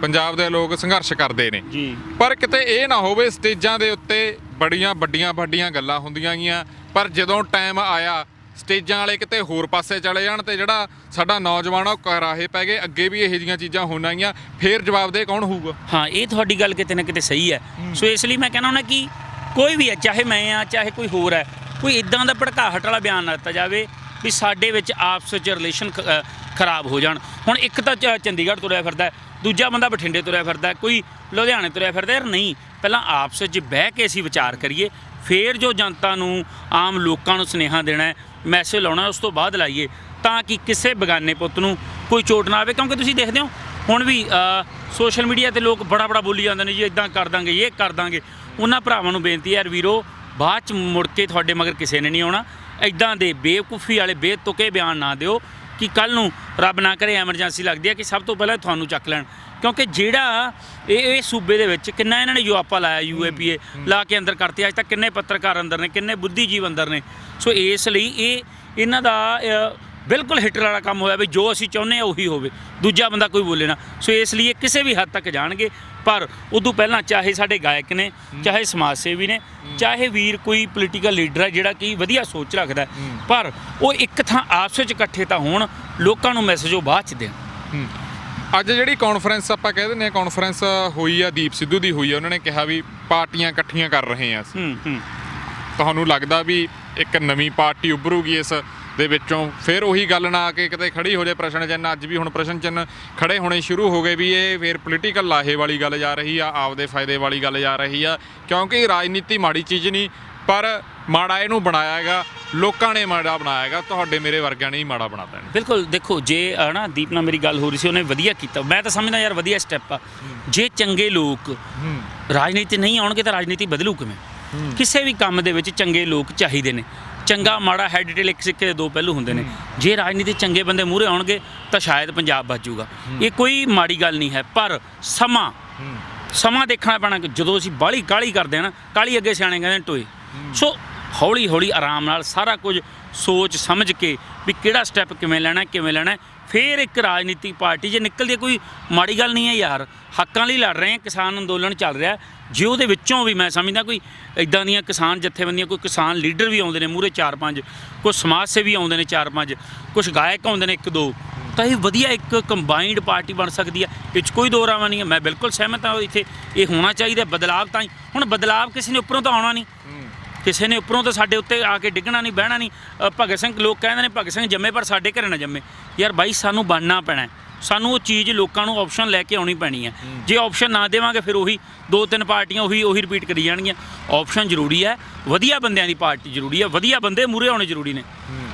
ਪੰਜਾਬ ਦੇ ਲੋਕ ਸੰਘਰਸ਼ ਕਰਦੇ ਨੇ ਜੀ, ਪਰ ਕਿਤੇ ਇਹ ਨਾ ਹੋਵੇ ਸਟੇਜਾਂ ਦੇ ਉੱਤੇ ਬੜੀਆਂ ਵੱਡੀਆਂ ਗੱਲਾਂ ਹੁੰਦੀਆਂ ਗੀਆਂ, ਪਰ ਜਦੋਂ ਟਾਈਮ ਆਇਆ ਸਟੇਜਾਂ ਵਾਲੇ ਕਿਤੇ ਹੋਰ ਪਾਸੇ ਚਲੇ ਜਾਣ ਤੇ ਜਿਹੜਾ ਸਾਡਾ ਨੌਜਵਾਨ ਉਹ ਕਰਾਹੇ ਪੈ ਗਏ। ਅੱਗੇ ਵੀ ਇਹੋ ਜਿਹੀਆਂ ਚੀਜ਼ਾਂ ਹੋਣਾਂ ਗੀਆਂ, ਫੇਰ ਜਵਾਬਦੇਹ ਕੌਣ ਹੋਊਗਾ? ਹਾਂ, ਇਹ ਤੁਹਾਡੀ ਗੱਲ ਕਿਤੇ ਨਾ ਕਿਤੇ ਸਹੀ ਹੈ। ਸੋ ਇਸ ਲਈ ਮੈਂ ਕਹਿੰਦਾ ਹੁੰਦਾ ਕਿ ਕੋਈ ਵੀ ਹੈ, ਚਾਹੇ ਮੈਂ ਆ ਚਾਹੇ ਕੋਈ ਹੋਰ ਹੈ, ਕੋਈ ਇੱਦਾਂ ਦਾ ਭੜਕਾਹਟ ਵਾਲਾ ਬਿਆਨ ਨਾ ਦਿੱਤਾ ਜਾਵੇ ਵੀ ਸਾਡੇ ਵਿੱਚ ਆਪਸ ਵਿੱਚ ਰਿਲੇਸ਼ਨ ਖਰਾਬ ਹੋ ਜਾਣ। ਹੁਣ ਇੱਕ ਤਾਂ ਚੰਡੀਗੜ੍ਹ ਤੁਰਿਆ ਫਿਰਦਾ, ਦੂਜਾ ਬੰਦਾ ਬਠਿੰਡੇ ਤੁਰਿਆ ਫਿਰਦਾ, ਕੋਈ ਲੁਧਿਆਣੇ ਤੁਰਿਆ ਫਿਰਦਾ। ਯਾਰ ਨਹੀਂ, ਪਹਿਲਾਂ ਆਪਸ ਵਿੱਚ ਬਹਿ ਕੇ ਅਸੀਂ ਵਿਚਾਰ ਕਰੀਏ, ਫਿਰ ਜੋ ਜਨਤਾ ਨੂੰ, ਆਮ ਲੋਕਾਂ ਨੂੰ ਸੁਨੇਹਾ ਦੇਣਾ, ਮੈਸੇਜ ਲਾਉਣਾ, ਉਸ ਤੋਂ ਬਾਅਦ ਲਾਈਏ, ਤਾਂ ਕਿ ਕਿਸੇ ਬੇਗਾਨੇ ਪੁੱਤ ਨੂੰ ਕੋਈ ਚੋਟ ਨਾ ਆਵੇ। ਕਿਉਂਕਿ ਤੁਸੀਂ ਦੇਖਦੇ ਹੋ ਹੁਣ ਵੀ ਸੋਸ਼ਲ ਮੀਡੀਆ ਤੇ ਲੋਕ ਬੜਾ ਬੋਲੀ ਜਾਂਦੇ ਨੇ ਜੀ, ਇੱਦਾਂ ਕਰ ਦਾਂਗੇ, ਇਹ ਕਰ ਦਾਂਗੇ। ਉਹਨਾਂ ਭਰਾਵਾਂ ਨੂੰ ਬੇਨਤੀ ਹੈ, ਯਾਰ ਵੀਰੋ, ਬਾਅਦ 'ਚ ਮੁੜ ਕੇ ਤੁਹਾਡੇ ਮਗਰ ਕਿਸੇ ਨੇ ਨਹੀਂ ਆਉਣਾ। ਇੱਦਾਂ ਦੇ ਬੇਵਕੂਫੀ ਵਾਲੇ ਬੇਤੁਕੇ ਬਿਆਨ ਨਾ ਦਿਓ ਕਿ ਕੱਲ੍ਹ ਨੂੰ ਰੱਬ ਨਾ ਕਰੇ ਐਮਰਜੈਂਸੀ ਲੱਗਦੀ ਹੈ ਕਿ ਸਭ ਤੋਂ ਪਹਿਲਾਂ ਤੁਹਾਨੂੰ ਚੱਕ ਲੈਣ। ਕਿਉਂਕਿ ਜਿਹੜਾ ਇਹ ਸੂਬੇ ਦੇ ਵਿੱਚ ਕਿੰਨਾ ਇਹਨਾਂ ਨੇ ਜੁਆਪਾ ਲਾਇਆ, UAPA ਲਾ ਕੇ ਅੰਦਰ ਕਰਤੇ। ਅੱਜ ਤੱਕ ਕਿੰਨੇ ਪੱਤਰਕਾਰ ਅੰਦਰ ਨੇ, ਕਿੰਨੇ ਬੁੱਧੀਜੀਵ ਅੰਦਰ ਨੇ। ਸੋ ਇਸ ਲਈ ਇਹਨਾਂ ਦਾ ਬਿਲਕੁਲ ਹਿਟਲਰ ਵਾਲਾ ਕੰਮ ਹੋਇਆ ਵੀ ਜੋ ਅਸੀਂ ਚਾਹੁੰਦੇ ਹਾਂ ਉਹੀ ਹੋਵੇ, ਦੂਜਾ ਬੰਦਾ ਕੋਈ ਬੋਲੇ ਨਾ। ਸੋ ਇਸ ਲਈ ਇਹ ਕਿਸੇ ਵੀ ਹੱਦ ਤੱਕ ਜਾਣਗੇ। ਪਰ ਉਦੋਂ ਪਹਿਲਾਂ ਚਾਹੇ ਸਾਡੇ ਗਾਇਕ ਨੇ, ਚਾਹੇ ਸਮਾਜ ਸੇਵੀ ਨੇ, ਚਾਹੇ ਵੀਰ ਕੋਈ ਪੋਲੀਟੀਕਲ ਲੀਡਰ ਹੈ ਜਿਹੜਾ ਕਿ ਵਧੀਆ ਸੋਚ ਰੱਖਦਾ, ਪਰ ਉਹ ਇੱਕ ਥਾਂ ਆਪਸ ਵਿੱਚ ਇਕੱਠੇ ਤਾਂ ਹੋਣ, ਲੋਕਾਂ ਨੂੰ ਮੈਸੇਜ ਉਹ ਬਾਅਦ 'ਚ ਦੇਣ। ਅੱਜ ਜਿਹੜੀ ਕਾਨਫਰੰਸ ਆਪਾਂ ਕਹਿ ਦਿੰਦੇ ਹਾਂ, ਕਾਨਫਰੰਸ ਹੋਈ ਆ, ਦੀਪ ਸਿੱਧੂ ਦੀ ਹੋਈ ਆ, ਉਹਨਾਂ ਨੇ ਕਿਹਾ ਵੀ ਪਾਰਟੀਆਂ ਇਕੱਠੀਆਂ ਕਰ ਰਹੇ ਆ ਅਸੀਂ। ਤੁਹਾਨੂੰ ਲੱਗਦਾ ਵੀ ਇੱਕ ਨਵੀਂ ਪਾਰਟੀ ਉੱਭਰੂਗੀ ਇਸ ਦੇ ਵਿੱਚੋਂ? ਫਿਰ ਉਹੀ ਗੱਲ ਨਾ ਆ ਕੇ ਕਿਤੇ ਖੜੀ ਹੋ ਜਾਏ ਪ੍ਰਸ਼ਨ ਚਿੰਨ੍ਹ। ਅੱਜ ਵੀ ਹੁਣ ਪ੍ਰਸ਼ਨ ਚਿੰਨ੍ਹ ਖੜੇ ਹੋਣੇ ਸ਼ੁਰੂ ਹੋ ਗਏ ਵੀ ਇਹ ਫਿਰ ਪੋਲੀਟੀਕਲ ਲਾਹੇ ਵਾਲੀ ਗੱਲ ਜਾ ਰਹੀ ਆ, ਆਪਦੇ ਫਾਇਦੇ ਵਾਲੀ ਗੱਲ ਜਾ ਰਹੀ ਆ। ਕਿਉਂਕਿ ਰਾਜਨੀਤੀ ਮਾੜੀ ਚੀਜ਼ ਨਹੀਂ, ਪਰ ਮਾੜਾ ਇਹਨੂੰ ਬਣਾਇਆ ਹੈਗਾ, ਲੋਕਾਂ ਨੇ ਮਾੜਾ ਬਣਾਇਆ ਹੈਗਾ, ਤੁਹਾਡੇ ਮੇਰੇ ਵਰਗਿਆਂ ਨੇ ਹੀ ਮਾੜਾ ਬਣਾਤਾ। ਬਿਲਕੁਲ, ਦੇਖੋ ਜੇ ਨਾ ਦੀਪ ਨਾਲ ਮੇਰੀ ਗੱਲ ਹੋ ਰਹੀ ਸੀ, ਉਹਨੇ ਵਧੀਆ ਕੀਤਾ। ਮੈਂ ਤਾਂ ਸਮਝਦਾ ਯਾਰ ਵਧੀਆ ਸਟੈਪ ਆ। ਜੇ ਚੰਗੇ ਲੋਕ ਰਾਜਨੀਤੀ ਨਹੀਂ ਆਉਣਗੇ ਤਾਂ ਰਾਜਨੀਤੀ ਬਦਲੂ ਕਿਵੇਂ? ਕਿਸੇ ਵੀ ਕੰਮ ਦੇ ਵਿੱਚ ਚੰਗੇ ਲੋਕ ਚਾਹੀਦੇ ਨੇ। ਚੰਗਾ ਮਾੜਾ ਹੈਡ ਟੇਲ ਇੱਕ ਸਿੱਕੇ ਦੇ ਦੋ ਪਹਿਲੂ ਹੁੰਦੇ ਨੇ। ਜੇ ਰਾਜਨੀਤੀ ਚੰਗੇ ਬੰਦੇ ਮੂਹਰੇ ਆਉਣਗੇ ਤਾਂ ਸ਼ਾਇਦ ਪੰਜਾਬ ਬਚ ਜਾਊਗਾ। ਇਹ ਕੋਈ ਮਾੜੀ ਗੱਲ ਨਹੀਂ ਹੈ, ਪਰ ਸਮਾਂ ਦੇਖਣਾ ਪੈਣਾ ਕਿ ਜਦੋਂ ਅਸੀਂ ਬਾਹਲੀ ਕਾਹਲੀ ਕਰਦੇ ਹਾਂ ਨਾ, ਕਾਹਲੀ ਅੱਗੇ ਸਿਆਣੇ ਕਹਿੰਦੇ ਟੋਏ। ਸੋ ਹੌਲੀ ਹੌਲੀ ਆਰਾਮ ਨਾਲ ਸਾਰਾ ਕੁਝ ਸੋਚ ਸਮਝ ਕੇ ਵੀ ਕਿਹੜਾ ਸਟੈਪ ਕਿਵੇਂ ਲੈਣਾ, ਫਿਰ ਇੱਕ ਰਾਜਨੀਤਿਕ ਪਾਰਟੀ ਜੇ ਨਿਕਲਦੀ। ਕੋਈ ਮਾੜੀ ਗੱਲ ਨਹੀਂ ਹੈ ਯਾਰ, ਹੱਕਾਂ ਲਈ ਲੜ ਰਹੇ ਹਾਂ, ਕਿਸਾਨ ਅੰਦੋਲਨ ਚੱਲ ਰਿਹਾ। ਜੇ ਉਹਦੇ ਵਿੱਚੋਂ ਵੀ ਮੈਂ ਸਮਝਦਾ ਕੋਈ ਇੱਦਾਂ ਦੀਆਂ ਕਿਸਾਨ ਜਥੇਬੰਦੀਆਂ, ਕੋਈ ਕਿਸਾਨ ਲੀਡਰ ਵੀ ਆਉਂਦੇ ਨੇ ਮੂਹਰੇ 4-5, ਕੁਝ ਸਮਾਜ ਸੇਵੀ ਆਉਂਦੇ ਨੇ 4-5, ਕੁਝ ਗਾਇਕ ਆਉਂਦੇ ਨੇ 1-2, ਤਾਂ ਇਹ ਵਧੀਆ ਇੱਕ ਕੰਬਾਈਨਡ ਪਾਰਟੀ ਬਣ ਸਕਦੀ ਹੈ। ਇਹ 'ਚ ਕੋਈ ਦੋ ਰਾਵਾਂ ਨਹੀਂ ਹੈ। ਮੈਂ ਬਿਲਕੁਲ ਸਹਿਮਤ ਹਾਂ, ਇੱਥੇ ਇਹ ਹੋਣਾ ਚਾਹੀਦਾ ਬਦਲਾਵ। ਤਾਂ ਹੀ ਹੁਣ ਬਦਲਾਵ ਕਿਸੇ ਨੇ ਉੱਪਰੋਂ ਤਾਂ ਆਉਣਾ ਨਹੀਂ, ਕਿਸੇ ਨੇ ਉੱਪਰੋਂ ਤਾਂ ਸਾਡੇ ਉੱਤੇ ਆ ਕੇ ਡਿੱਗਣਾ ਨਹੀਂ, ਬਹਿਣਾ ਨਹੀਂ। ਭਗਤ ਸਿੰਘ, ਲੋਕ ਕਹਿੰਦੇ ਨੇ ਭਗਤ ਸਿੰਘ ਜੰਮੇ ਪਰ ਸਾਡੇ ਘਰੇ ਨਾ ਜੰਮੇ। ਯਾਰ ਬਾਈ, ਸਾਨੂੰ ਬਣਨਾ ਪੈਣਾ, ਸਾਨੂੰ ਉਹ ਚੀਜ਼ ਲੋਕਾਂ ਨੂੰ ਆਪਸ਼ਨ ਲੈ ਕੇ ਆਉਣੀ ਪੈਣੀ ਹੈ। ਜੇ ਆਪਸ਼ਨ ਨਾ ਦੇਵਾਂਗੇ ਫਿਰ ਉਹੀ 2-3 ਪਾਰਟੀਆਂ ਉਹੀ ਰਿਪੀਟ ਕਰੀ ਜਾਣਗੀਆਂ। ਆਪਸ਼ਨ ਜ਼ਰੂਰੀ ਹੈ, ਵਧੀਆ ਬੰਦਿਆਂ ਦੀ ਪਾਰਟੀ ਜ਼ਰੂਰੀ ਹੈ, ਵਧੀਆ ਬੰਦੇ ਮੂਹਰੇ ਆਉਣੇ ਜ਼ਰੂਰੀ ਨੇ।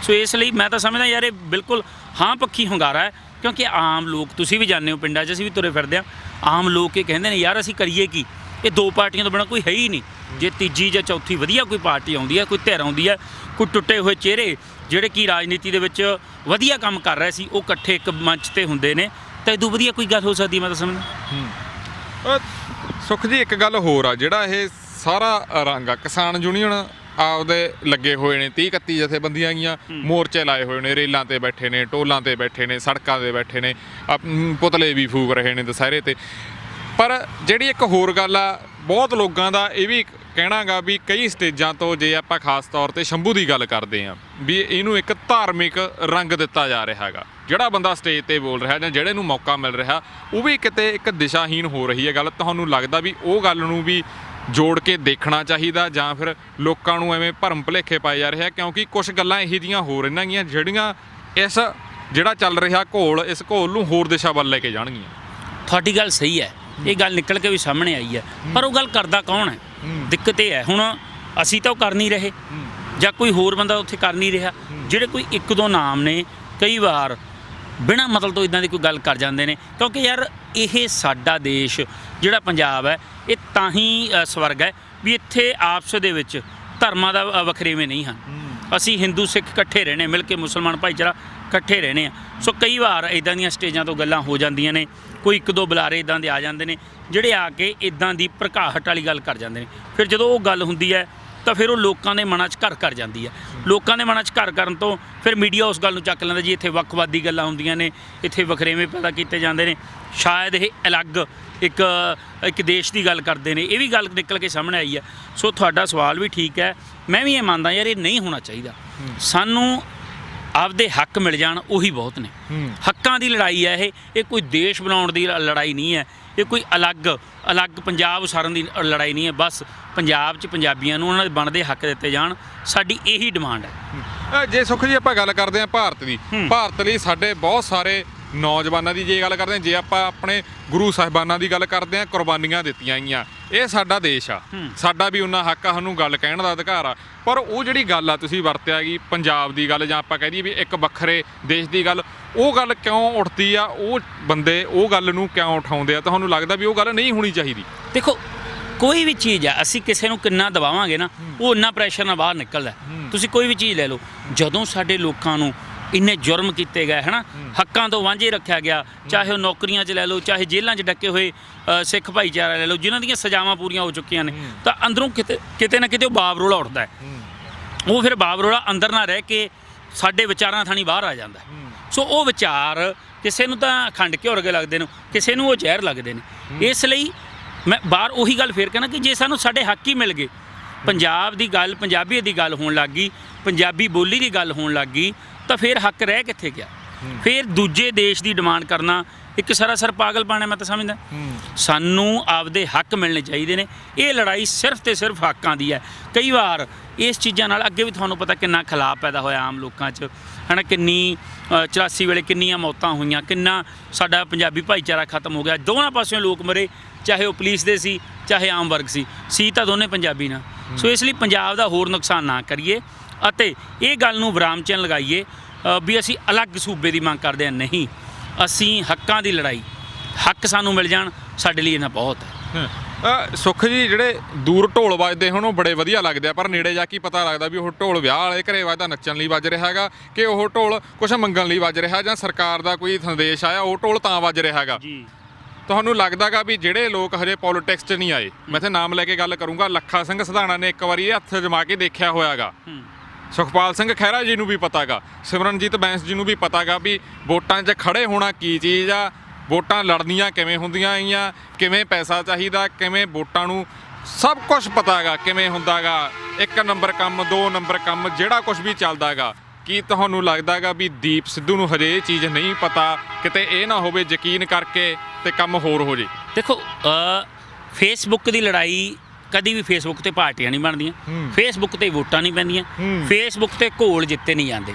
ਸੋ ਇਸ ਲਈ ਮੈਂ ਤਾਂ ਸਮਝਦਾ ਯਾਰ ਇਹ ਬਿਲਕੁਲ ਹਾਂ ਪੱਖੀ ਹੁੰਗਾਰਾ ਹੈ। ਕਿਉਂਕਿ ਆਮ ਲੋਕ, ਤੁਸੀਂ ਵੀ ਜਾਣਦੇ ਹੋ, ਪਿੰਡਾਂ 'ਚ ਅਸੀਂ ਵੀ ਤੁਰੇ ਫਿਰਦੇ ਹਾਂ, ਆਮ ਲੋਕ ਇਹ ਕਹਿੰਦੇ ਨੇ ਯਾਰ ਅਸੀਂ ਕਰੀਏ ਕੀ, ਇਹ 2 ਪਾਰਟੀਆਂ ਤੋਂ ਬਿਨਾਂ ਕੋਈ ਹੈ ਹੀ ਨਹੀਂ। ਜੇ ਤੀਜੀ ਜਾਂ ਚੌਥੀ ਵਧੀਆ ਕੋਈ ਪਾਰਟੀ ਆਉਂਦੀ ਹੈ, ਕੋਈ ਧਿਰ ਆਉਂਦੀ ਹੈ, ਕੋਈ ਟੁੱਟੇ ਹੋਏ ਚਿਹਰੇ ਜਿਹੜੇ ਕਿ ਰਾਜਨੀਤੀ ਦੇ ਵਿੱਚ ਵਧੀਆ ਕੰਮ ਕਰ ਰਹੇ ਸੀ, ਉਹ ਇਕੱਠੇ ਇੱਕ ਮੰਚ ਤੇ ਹੁੰਦੇ ਨੇ, ਤਾਂ ਇਦੋਂ ਵਧੀਆ ਕੋਈ ਗੱਲ ਹੋ ਸਕਦੀ ਮੈਂ ਤਾਂ ਸਮਝਦਾ। ਸੁਖ ਜੀ, ਇੱਕ ਗੱਲ ਹੋਰ ਆ, ਜਿਹੜਾ ਇਹ ਸਾਰਾ ਰੰਗ ਆ, ਕਿਸਾਨ ਯੂਨੀਅਨ ਆਪਦੇ ਲੱਗੇ ਹੋਏ ਨੇ, 30-31 ਜਥੇਬੰਦੀਆਂ ਗੀਆਂ, ਮੋਰਚੇ ਲਾਏ ਹੋਏ ਨੇ, ਰੇਲਾਂ ਤੇ ਬੈਠੇ ਨੇ, ਟੋਲਾਂ ਤੇ ਬੈਠੇ ਨੇ, ਸੜਕਾਂ ਤੇ ਬੈਠੇ ਨੇ, ਪੁਤਲੇ ਵੀ ਫੂਕ ਰਹੇ ਨੇ ਦੁਸਹਿਰੇ ਤੇ। ਪਰ ਜਿਹੜੀ ਇੱਕ ਹੋਰ ਗੱਲ ਆ, ਬਹੁਤ ਲੋਕਾਂ ਦਾ ਇਹ ਵੀ ਕਹਿਣਾ ਗਾ ਵੀ ਕਈ ਸਟੇਜਾਂ ਤੋਂ, ਜੇ ਆਪਾਂ ਖਾਸ ਤੌਰ ਤੇ ਸ਼ੰਭੂ ਦੀ ਗੱਲ ਕਰਦੇ ਹਾਂ, ਵੀ ਇਹਨੂੰ ਇੱਕ ਧਾਰਮਿਕ ਰੰਗ ਦਿੱਤਾ ਜਾ ਰਿਹਾ ਹੈਗਾ। ਜਿਹੜਾ ਬੰਦਾ ਸਟੇਜ ਤੇ ਬੋਲ ਰਿਹਾ ਜਾਂ ਜਿਹੜੇ ਨੂੰ ਮੌਕਾ ਮਿਲ ਰਿਹਾ, ਉਹ ਵੀ ਕਿਤੇ ਇੱਕ ਦਿਸ਼ਾਹੀਨ ਹੋ ਰਹੀ ਹੈ ਗੱਲ। ਤੁਹਾਨੂੰ ਲੱਗਦਾ ਵੀ ਉਹ ਗੱਲ ਨੂੰ ਵੀ ਜੋੜ ਕੇ ਦੇਖਣਾ ਚਾਹੀਦਾ, ਜਾਂ ਫਿਰ ਲੋਕਾਂ ਨੂੰ ਐਵੇਂ ਭਰਮ ਭੁਲੇਖੇ ਪਾਏ ਜਾ ਰਿਹਾ? ਕਿਉਂਕਿ ਕੁਝ ਗੱਲਾਂ ਇਹੋ ਜਿਹੀਆਂ ਹੋ ਰਹੀਆਂ ਗੀਆਂ ਜਿਹੜੀਆਂ ਇਸ ਜਿਹੜਾ ਚੱਲ ਰਿਹਾ ਘੋਲ, ਇਸ ਘੋਲ ਨੂੰ ਹੋਰ ਦਿਸ਼ਾ ਵੱਲ ਲੈ ਕੇ ਜਾਣਗੀਆਂ। ਤੁਹਾਡੀ ਗੱਲ ਸਹੀ ਹੈ, ਇਹ ਗੱਲ ਨਿਕਲ ਕੇ ਵੀ ਸਾਹਮਣੇ ਆਈ ਹੈ, ਪਰ ਉਹ ਗੱਲ ਕਰਦਾ ਕੌਣ ਹੈ? ਦਿੱਕਤ ਇਹ ਹੈ, ਹੁਣ ਅਸੀਂ ਤਾਂ ਉਹ ਕਰ ਨਹੀਂ ਰਹੇ, ਜਾਂ ਕੋਈ ਹੋਰ ਬੰਦਾ ਉੱਥੇ ਕਰ ਨਹੀਂ ਰਿਹਾ। ਜਿਹੜੇ ਕੋਈ 1-2 ਨਾਮ ਨੇ, ਕਈ ਵਾਰ ਬਿਨਾਂ ਮਤਲਬ ਤੋਂ ਇਦਾਂ ਦੀ ਕੋਈ ਗੱਲ ਕਰ ਜਾਂਦੇ ਨੇ। ਕਿਉਂਕਿ ਯਾਰ ਇਹ ਸਾਡਾ ਦੇਸ਼ ਜਿਹੜਾ ਪੰਜਾਬ ਹੈ, ਇਹ ਤਾਂ ਹੀ ਸਵਰਗ ਹੈ ਵੀ ਇੱਥੇ ਆਪਸ ਦੇ ਵਿੱਚ ਧਰਮਾਂ ਦਾ ਵਖਰੇਵੇਂ ਨਹੀਂ ਹਨ। ਅਸੀਂ ਹਿੰਦੂ ਸਿੱਖ ਇਕੱਠੇ ਰਹਿਣੇ, ਮਿਲ ਕੇ ਮੁਸਲਮਾਨ ਭਾਈਚਾਰਾ ਇਕੱਠੇ ਰਹਿਣੇ ਆ। ਸੋ ਕਈ ਵਾਰ ਇੱਦਾਂ ਦੀਆਂ ਸਟੇਜਾਂ ਤੋਂ ਗੱਲਾਂ ਹੋ ਜਾਂਦੀਆਂ ਨੇ, ਕੋਈ 1-2 ਬੁਲਾਰੇ ਇੱਦਾਂ ਦੇ ਆ ਜਾਂਦੇ ਨੇ ਜਿਹੜੇ ਆ ਕੇ ਇੱਦਾਂ ਦੀ ਭੜਕਾਹਟ ਵਾਲੀ ਗੱਲ ਕਰ ਜਾਂਦੇ ਨੇ। ਫਿਰ ਜਦੋਂ ਉਹ ਗੱਲ ਹੁੰਦੀ ਹੈ ਤਾਂ ਫਿਰ ਉਹ ਲੋਕਾਂ ਦੇ ਮਨਾਂ 'ਚ ਘਰ ਕਰ ਜਾਂਦੀ ਹੈ। ਲੋਕਾਂ ਦੇ ਮਨਾਂ 'ਚ ਘਰ ਕਰਨ ਤੋਂ ਫਿਰ ਮੀਡੀਆ ਉਸ ਗੱਲ ਨੂੰ ਚੱਕ ਲੈਂਦਾ ਜੀ ਇੱਥੇ ਵੱਖਵਾਦੀ ਗੱਲਾਂ ਹੁੰਦੀਆਂ ਨੇ, ਇੱਥੇ ਵਖਰੇਵੇਂ ਪੈਦਾ ਕੀਤੇ ਜਾਂਦੇ ਨੇ, ਸ਼ਾਇਦ ਇਹ ਅਲੱਗ ਇੱਕ ਦੇਸ਼ ਦੀ ਗੱਲ ਕਰਦੇ ਨੇ। ਇਹ ਵੀ ਗੱਲ ਨਿਕਲ ਕੇ ਸਾਹਮਣੇ ਆਈ ਹੈ। ਸੋ ਤੁਹਾਡਾ ਸਵਾਲ ਵੀ ਠੀਕ ਹੈ, ਮੈਂ ਵੀ ਇਹ ਮੰਨਦਾ ਯਾਰ ਇਹ ਨਹੀਂ ਹੋਣਾ ਚਾਹੀਦਾ। ਸਾਨੂੰ ਆਪਦੇ ਹੱਕ ਮਿਲ ਜਾਣ ਉਹੀ ਬਹੁਤ ਨੇ। ਹੱਕਾਂ ਦੀ ਲੜਾਈ ਹੈ ਇਹ ਕੋਈ ਦੇਸ਼ ਬਣਾਉਣ ਦੀ ਲੜਾਈ ਨਹੀਂ ਹੈ। ਇਹ ਕੋਈ ਅਲੱਗ ਪੰਜਾਬ ਉਸਾਰਨ ਦੀ ਲੜਾਈ ਨਹੀਂ ਹੈ। ਬਸ ਪੰਜਾਬ 'ਚ ਪੰਜਾਬੀਆਂ ਨੂੰ ਉਹਨਾਂ ਦੇ ਬਣਦੇ ਹੱਕ ਦਿੱਤੇ ਜਾਣ, ਸਾਡੀ ਇਹੀ ਡਿਮਾਂਡ ਹੈ। ਜੇ ਸੁਖ ਜੀ ਆਪਾਂ ਗੱਲ ਕਰਦੇ ਹਾਂ ਭਾਰਤ ਦੀ, ਭਾਰਤ ਲਈ ਸਾਡੇ ਬਹੁਤ ਸਾਰੇ ਨੌਜਵਾਨਾਂ ਦੀ ਜੇ ਗੱਲ ਕਰਦੇ ਹਾਂ, ਜੇ ਆਪਾਂ ਆਪਣੇ ਗੁਰੂ ਸਾਹਿਬਾਨਾਂ ਦੀ ਗੱਲ ਕਰਦੇ ਹਾਂ, ਕੁਰਬਾਨੀਆਂ ਦਿੱਤੀਆਂ ਗਈਆਂ। ਇਹ ਸਾਡਾ ਦੇਸ਼ ਆ, ਸਾਡਾ ਵੀ ਉਹਨਾਂ ਹੱਕ ਆ, ਸਾਨੂੰ ਗੱਲ ਕਹਿਣ ਦਾ ਅਧਿਕਾਰ ਆ। ਪਰ ਉਹ ਜਿਹੜੀ ਗੱਲ ਆ ਤੁਸੀਂ ਵਰਤਿਆ ਗਈ ਪੰਜਾਬ ਦੀ ਗੱਲ, ਜਾਂ ਆਪਾਂ ਕਹਿ ਦਈਏ ਵੀ ਇੱਕ ਵੱਖਰੇ ਦੇਸ਼ ਦੀ ਗੱਲ, ਉਹ ਗੱਲ ਕਿਉਂ ਉੱਠਦੀ ਆ? ਉਹ ਬੰਦੇ ਉਹ ਗੱਲ ਨੂੰ ਕਿਉਂ ਉਠਾਉਂਦੇ ਆ? ਤੁਹਾਨੂੰ ਲੱਗਦਾ ਵੀ ਉਹ ਗੱਲ ਨਹੀਂ ਹੋਣੀ ਚਾਹੀਦੀ? ਦੇਖੋ, ਕੋਈ ਵੀ ਚੀਜ਼ ਆ, ਅਸੀਂ ਕਿਸੇ ਨੂੰ ਕਿੰਨਾ ਦਬਾਵਾਂਗੇ ਨਾ, ਉਹ ਇੰਨਾ ਪ੍ਰੈਸ਼ਰ ਨਾਲ ਬਾਹਰ ਨਿਕਲਦਾ। ਤੁਸੀਂ ਕੋਈ ਵੀ ਚੀਜ਼ ਲੈ ਲਓ, ਜਦੋਂ ਸਾਡੇ ਲੋਕਾਂ ਨੂੰ ਇੰਨੇ ਜੁਰਮ ਕੀਤੇ ਗਏ ਹੈ ਨਾ, ਹੱਕਾਂ ਤੋਂ ਵਾਂਝੇ ਰੱਖਿਆ ਗਿਆ, ਚਾਹੇ ਉਹ ਨੌਕਰੀਆਂ 'ਚ ਲੈ ਲਓ, ਚਾਹੇ ਜੇਲ੍ਹਾਂ 'ਚ ਡੱਕੇ ਹੋਏ ਸਿੱਖ ਭਾਈਚਾਰਾ ਲੈ ਲਓ, ਜਿਨ੍ਹਾਂ ਦੀਆਂ ਸਜ਼ਾਵਾਂ ਪੂਰੀਆਂ ਹੋ ਚੁੱਕੀਆਂ ਨੇ, ਤਾਂ ਅੰਦਰੋਂ ਕਿਤੇ ਨਾ ਕਿਤੇ ਉਹ ਬਾਬਰੋਲਾ ਉੱਠਦਾ ਹੈ। ਉਹ ਫਿਰ ਬਾਬਰੋਲਾ ਅੰਦਰ ਨਾ ਰਹਿ ਕੇ ਸਾਡੇ ਵਿਚਾਰਾਂ ਥਾਣੀ ਬਾਹਰ ਆ ਜਾਂਦਾ। ਸੋ ਉਹ ਵਿਚਾਰ ਕਿਸੇ ਨੂੰ ਤਾਂ ਖੰਡ ਘਿਓ ਵਰਗੇ ਲੱਗਦੇ ਨੇ, ਕਿਸੇ ਨੂੰ ਉਹ ਜ਼ਹਿਰ ਲੱਗਦੇ ਨੇ। ਇਸ ਲਈ ਮੈਂ ਬਾਹਰ ਉਹੀ ਗੱਲ ਫੇਰ ਕਹਿਣਾ ਕਿ ਜੇ ਸਾਨੂੰ ਸਾਡੇ ਹੱਕ ਹੀ ਮਿਲ ਗਏ, ਪੰਜਾਬ ਦੀ ਗੱਲ, ਪੰਜਾਬੀਅਤ ਦੀ ਗੱਲ ਹੋਣ ਲੱਗ ਗਈ, ਪੰਜਾਬੀ ਬੋਲੀ ਦੀ ਗੱਲ ਹੋਣ ਲੱਗ ਗਈ, ਤਾਂ ਫਿਰ ਹੱਕ ਰਹਿ ਕਿੱਥੇ ਗਿਆ? ਫਿਰ ਦੂਜੇ ਦੇਸ਼ ਦੀ ਡਿਮਾਂਡ ਕਰਨਾ ਇੱਕ ਸਰਾਸਰ ਪਾਗਲਪਨ ਹੈ। ਮੈਂ ਤਾਂ ਸਮਝਦਾ ਸਾਨੂੰ ਆਪਦੇ ਹੱਕ ਮਿਲਣੇ ਚਾਹੀਦੇ ਨੇ। ਇਹ ਲੜਾਈ ਸਿਰਫ ਤੇ ਸਿਰਫ ਹੱਕਾਂ ਦੀ ਹੈ। ਕਈ ਵਾਰ ਇਸ ਚੀਜ਼ਾਂ ਨਾਲ ਅੱਗੇ ਵੀ ਤੁਹਾਨੂੰ ਪਤਾ ਕਿੰਨਾ ਖਿਲਾਫ ਪੈਦਾ ਹੋਇਆ ਆਮ ਲੋਕਾਂ 'ਚ, ਹੈ ਨਾ। ਕਿੰਨੀ 84 ਵੇਲੇ ਕਿੰਨੀਆਂ ਮੌਤਾਂ ਹੋਈਆਂ, ਕਿੰਨਾ ਸਾਡਾ ਪੰਜਾਬੀ ਭਾਈਚਾਰਾ ਖਤਮ ਹੋ ਗਿਆ। ਦੋਵਾਂ ਪਾਸਿਓਂ ਲੋਕ ਮਰੇ, ਚਾਹੇ ਉਹ ਪੁਲਿਸ ਦੇ ਸੀ, ਚਾਹੇ ਆਮ ਵਰਗ ਸੀ ਤਾਂ ਦੋਨੇ ਪੰਜਾਬੀ ਨਾਲ। ਸੋ ਇਸ ਲਈ ਪੰਜਾਬ ਦਾ ਹੋਰ ਨੁਕਸਾਨ ਨਾ ਕਰੀਏ ਅਤੇ ਇਹ ਗੱਲ ਨੂੰ ਵਿਰਾਮ ਚਿੰਨ੍ਹ ਲਗਾਈਏ ਵੀ ਅਸੀਂ ਅਲੱਗ ਸੂਬੇ ਦੀ ਮੰਗ ਕਰਦੇ ਹਾਂ। ਨਹੀਂ, ਅਸੀਂ ਹੱਕਾਂ ਦੀ ਲੜਾਈ, ਹੱਕ ਸਾਨੂੰ ਮਿਲ ਜਾਣ, ਸਾਡੇ ਲਈ ਇਹਨਾਂ ਬਹੁਤ ਹੈ। ਸੁੱਖ ਜੀ, ਜਿਹੜੇ ਦੂਰ ਢੋਲ ਵੱਜਦੇ ਹੁਣ ਉਹ ਬੜੇ ਵਧੀਆ ਲੱਗਦੇ ਆ, ਪਰ ਨੇੜੇ ਜਾ ਕੇ ਪਤਾ ਲੱਗਦਾ ਵੀ ਉਹ ਢੋਲ ਵਿਆਹ ਵਾਲੇ ਘਰੇ ਵੱਜਦਾ, ਨੱਚਣ ਲਈ ਵੱਜ ਰਿਹਾ ਹੈਗਾ, ਕਿ ਉਹ ਢੋਲ ਕੁਛ ਮੰਗਣ ਲਈ ਵੱਜ ਰਿਹਾ, ਜਾਂ ਸਰਕਾਰ ਦਾ ਕੋਈ ਸੰਦੇਸ਼ ਆਇਆ ਉਹ ਢੋਲ ਤਾਂ ਵੱਜ ਰਿਹਾ ਹੈਗਾ ਜੀ। ਤੁਹਾਨੂੰ ਲੱਗਦਾਗਾ ਵੀ ਜਿਹੜੇ ਲੋਕ ਹਜੇ ਪੋਲੀਟਿਕਸ 'ਚ ਨਹੀਂ ਆਏ, ਮੈਂ ਇੱਥੇ ਨਾਮ ਲੈ ਕੇ ਗੱਲ ਕਰੂੰਗਾ, ਲੱਖਾ ਸਿੰਘ ਸਿਧਾਣਾ ਨੇ ਇੱਕ ਵਾਰੀ ਇਹ ਹੱਥ ਜਮਾ ਕੇ ਦੇਖਿਆ ਹੋਇਆਗਾ, ਸੁਖਪਾਲ ਸਿੰਘ ਖਹਿਰਾ ਜੀ ਨੂੰ ਵੀ ਪਤਾਗਾ, ਸਿਮਰਨਜੀਤ ਬੈਂਸ ਜੀ ਨੂੰ ਵੀ ਪਤਾਗਾ ਵੀ ਵੋਟਾਂ 'ਚ ਖੜੇ ਹੋਣਾ ਕੀ ਚੀਜ਼ ਆ, ਵੋਟਾਂ ਲੜਨੀਆਂ ਕਿਵੇਂ ਹੁੰਦੀਆਂ ਆਈਆਂ, ਕਿਵੇਂ ਪੈਸਾ ਚਾਹੀਦਾ, ਕਿਵੇਂ ਵੋਟਾਂ ਨੂੰ ਸਭ ਕੁਝ ਪਤਾਗਾ ਕਿਵੇਂ ਹੁੰਦਾਗਾ। 1 ਨੰਬਰ ਕੰਮ, 2 ਨੰਬਰ ਕੰਮ, ਜਿਹੜਾ ਕੁਝ ਵੀ ਚੱਲਦਾਗਾ। ਕੀ ਤੁਹਾਨੂੰ ਲੱਗਦਾਗਾ ਵੀ ਦੀਪ ਸਿੱਧੂ ਨੂੰ ਹਜੇ ਇਹ ਚੀਜ਼ ਨਹੀਂ ਪਤਾ, ਕਿਤੇ ਇਹ ਨਾ ਹੋਵੇ ਯਕੀਨ ਕਰਕੇ ਤੇ ਕੰਮ ਹੋਰ ਹੋ ਜੇ? ਦੇਖੋ, ਫੇਸਬੁੱਕ ਦੀ ਲੜਾਈ ਕਦੀ ਵੀ ਫੇਸਬੁੱਕ ਤੇ ਪਾਰਟੀਆਂ ਨਹੀਂ ਬਣਦੀਆਂ, ਫੇਸਬੁੱਕ ਤੇ ਵੋਟਾਂ ਨਹੀਂ ਪੈਂਦੀਆਂ, ਫੇਸਬੁੱਕ ਤੇ ਘੋਲ ਜਿੱਤੇ ਨਹੀਂ ਜਾਂਦੇ।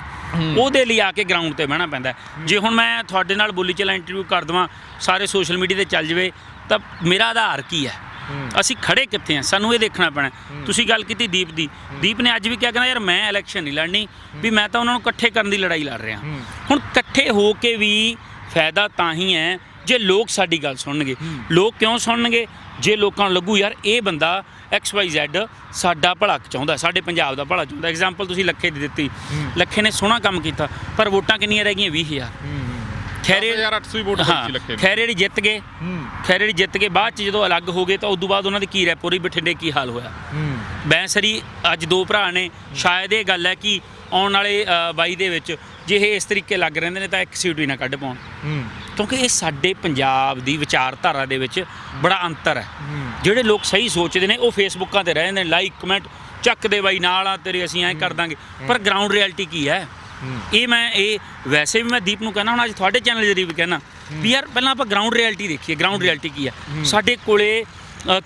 ਉਹਦੇ ਲਈ ਆ ਕੇ ਗਰਾਊਂਡ ਤੇ ਬਹਿਣਾ ਪੈਂਦਾ। ਜੇ ਹੁਣ ਮੈਂ ਤੁਹਾਡੇ ਨਾਲ ਬੋਲੀ ਚਲਾ ਇੰਟਰਵਿਊ ਕਰ ਦੇਵਾਂ, ਸਾਰੇ ਸੋਸ਼ਲ ਮੀਡੀਆ ਤੇ ਚੱਲ ਜਾਵੇ, ਤਾਂ ਮੇਰਾ ਆਧਾਰ ਕੀ ਹੈ? ਅਸੀਂ ਖੜੇ ਕਿੱਥੇ ਹਾਂ? ਸਾਨੂੰ ਇਹ ਦੇਖਣਾ ਪੈਣਾ। ਤੁਸੀਂ ਗੱਲ ਕੀਤੀ ਦੀਪ ਦੀ, ਦੀਪ ਨੇ ਅੱਜ ਵੀ ਕਿਹਾ, ਕਹਿੰਦਾ ਯਾਰ ਮੈਂ ਇਲੈਕਸ਼ਨ ਨਹੀਂ ਲੜਨੀ, ਵੀ ਮੈਂ ਤਾਂ ਉਹਨਾਂ ਨੂੰ ਇਕੱਠੇ ਕਰਨ ਦੀ ਲੜਾਈ ਲੜ ਰਿਹਾ। ਹੁਣ ਇਕੱਠੇ ਹੋ ਕੇ ਵੀ ਫਾਇਦਾ ਤਾਂ ਹੀ ਹੈ ਜੇ ਲੋਕ ਸਾਡੀ ਗੱਲ ਸੁਣਨਗੇ। ਲੋਕ ਕਿਉਂ ਸੁਣਨਗੇ? ਜੇ ਲੋਕਾਂ ਨੂੰ ਲੱਗੂ ਯਾਰ ਇਹ ਬੰਦਾ XYZ ਸਾਡਾ ਭਲਾ ਚਾਹੁੰਦਾ, ਸਾਡੇ ਪੰਜਾਬ ਦਾ ਭਲਾ ਚਾਹੁੰਦਾ। ਐਗਜ਼ਾਮਪਲ ਤੁਸੀਂ ਲੱਖੇ ਦੀ ਦਿੱਤੀ, ਲੱਖੇ ਨੇ ਸੋਹਣਾ ਕੰਮ ਕੀਤਾ, ਪਰ ਵੋਟਾਂ ਕਿੰਨੀਆਂ ਰਹਿ ਗਈਆਂ? 20,000। ਖੈਰੇ 800 ਵੋਟ ਸੀ ਲੱਖੇ। ਖੈਰੇ ਜਿੱਤ ਗਏ, ਖੈਰੇ ਜਿੱਤ ਕੇ ਬਾਅਦ 'ਚ ਜਦੋਂ ਅਲੱਗ ਹੋ ਗਏ ਤਾਂ ਉਦੋਂ ਬਾਅਦ ਉਹਨਾਂ ਦੀ ਕੀ ਰੈਪੋਰੀ ਬਠਿੰਡੇ ਕੀ ਹਾਲ ਹੋਇਆ। ਬੈਂਸਰੀ ਅੱਜ 2 ਭਰਾ ਨੇ, ਸ਼ਾਇਦ ਇਹ ਗੱਲ ਹੈ ਕਿ ਆਉਣ ਵਾਲੇ 22 ਦੇ ਵਿੱਚ ਜੇ ਇਹ ਇਸ ਤਰੀਕੇ ਲੱਗ ਰਹਿੰਦੇ ਨੇ ਤਾਂ 1 ਸੀਟ ਵੀ ਨਾ ਕੱਢ ਪਾਉਣ, ਕਿਉਂਕਿ ਇਹ ਸਾਡੇ ਪੰਜਾਬ ਦੀ ਵਿਚਾਰਧਾਰਾ ਦੇ ਵਿੱਚ ਬੜਾ ਅੰਤਰ ਹੈ। ਜਿਹੜੇ ਲੋਕ ਸਹੀ ਸੋਚਦੇ ਨੇ ਉਹ ਫੇਸਬੁੱਕਾਂ ਤੇ ਰਹਿ ਜਾਂਦੇ ਨੇ, ਲਾਈਕ ਕਮੈਂਟ ਚੱਕਦੇ, ਬਾਈ ਨਾਲ ਆ ਤੇਰੇ, ਅਸੀਂ ਐਂ ਕਰ ਦਾਂਗੇ, ਪਰ ਗਰਾਊਂਡ ਰਿਐਲਿਟੀ ਕੀ ਹੈ? ਇਹ ਵੈਸੇ ਵੀ ਮੈਂ ਦੀਪ ਨੂੰ ਕਹਿਣਾ, ਹੁਣ ਅੱਜ ਤੁਹਾਡੇ ਚੈਨਲ ਜਰੀਏ ਵੀ ਕਹਿਣਾ ਵੀ ਯਾਰ ਪਹਿਲਾਂ ਆਪਾਂ ਗਰਾਊਂਡ ਰਿਐਲਿਟੀ ਦੇਖੀਏ। ਗਰਾਊਂਡ ਰਿਐਲਿਟੀ ਕੀ ਹੈ? ਸਾਡੇ ਕੋਲੇ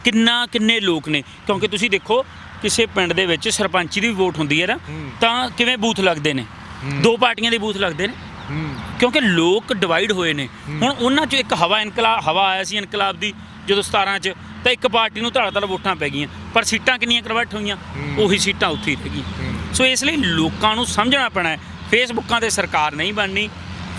ਕਿੰਨੇ ਲੋਕ ਨੇ, ਕਿਉਂਕਿ ਤੁਸੀਂ ਦੇਖੋ ਕਿਸੇ ਪਿੰਡ ਦੇ ਵਿੱਚ ਸਰਪੰਚੀ ਦੀ ਵੋਟ ਹੁੰਦੀ ਹੈ ਨਾ, ਤਾਂ ਕਿਵੇਂ ਬੂਥ ਲੱਗਦੇ ਨੇ? 2 ਪਾਰਟੀਆਂ ਦੇ ਬੂਥ ਲੱਗਦੇ ਨੇ, ਕਿਉਂਕਿ ਲੋਕ ਡਿਵਾਈਡ ਹੋਏ ਨੇ। ਹੁਣ ਉਹਨਾਂ 'ਚੋਂ ਇੱਕ ਹਵਾ ਆਇਆ ਸੀ ਇਨਕਲਾਬ ਦੀ ਜਦੋਂ 17 'ਚ, ਤਾਂ ਇੱਕ ਪਾਰਟੀ ਨੂੰ ਧੜ ਵੋਟਾਂ ਪੈ ਗਈਆਂ, ਪਰ ਸੀਟਾਂ ਕਿੰਨੀਆਂ ਕਨਵਰਟ ਹੋਈਆਂ? ਉਹੀ ਸੀਟਾਂ ਉੱਥੇ ਹੀ ਰਹਿ ਗਈਆਂ। ਸੋ ਇਸ ਲਈ ਲੋਕਾਂ ਨੂੰ ਸਮਝਣਾ ਪੈਣਾ, ਫੇਸਬੁੱਕਾਂ 'ਤੇ ਸਰਕਾਰ ਨਹੀਂ ਬਣਨੀ,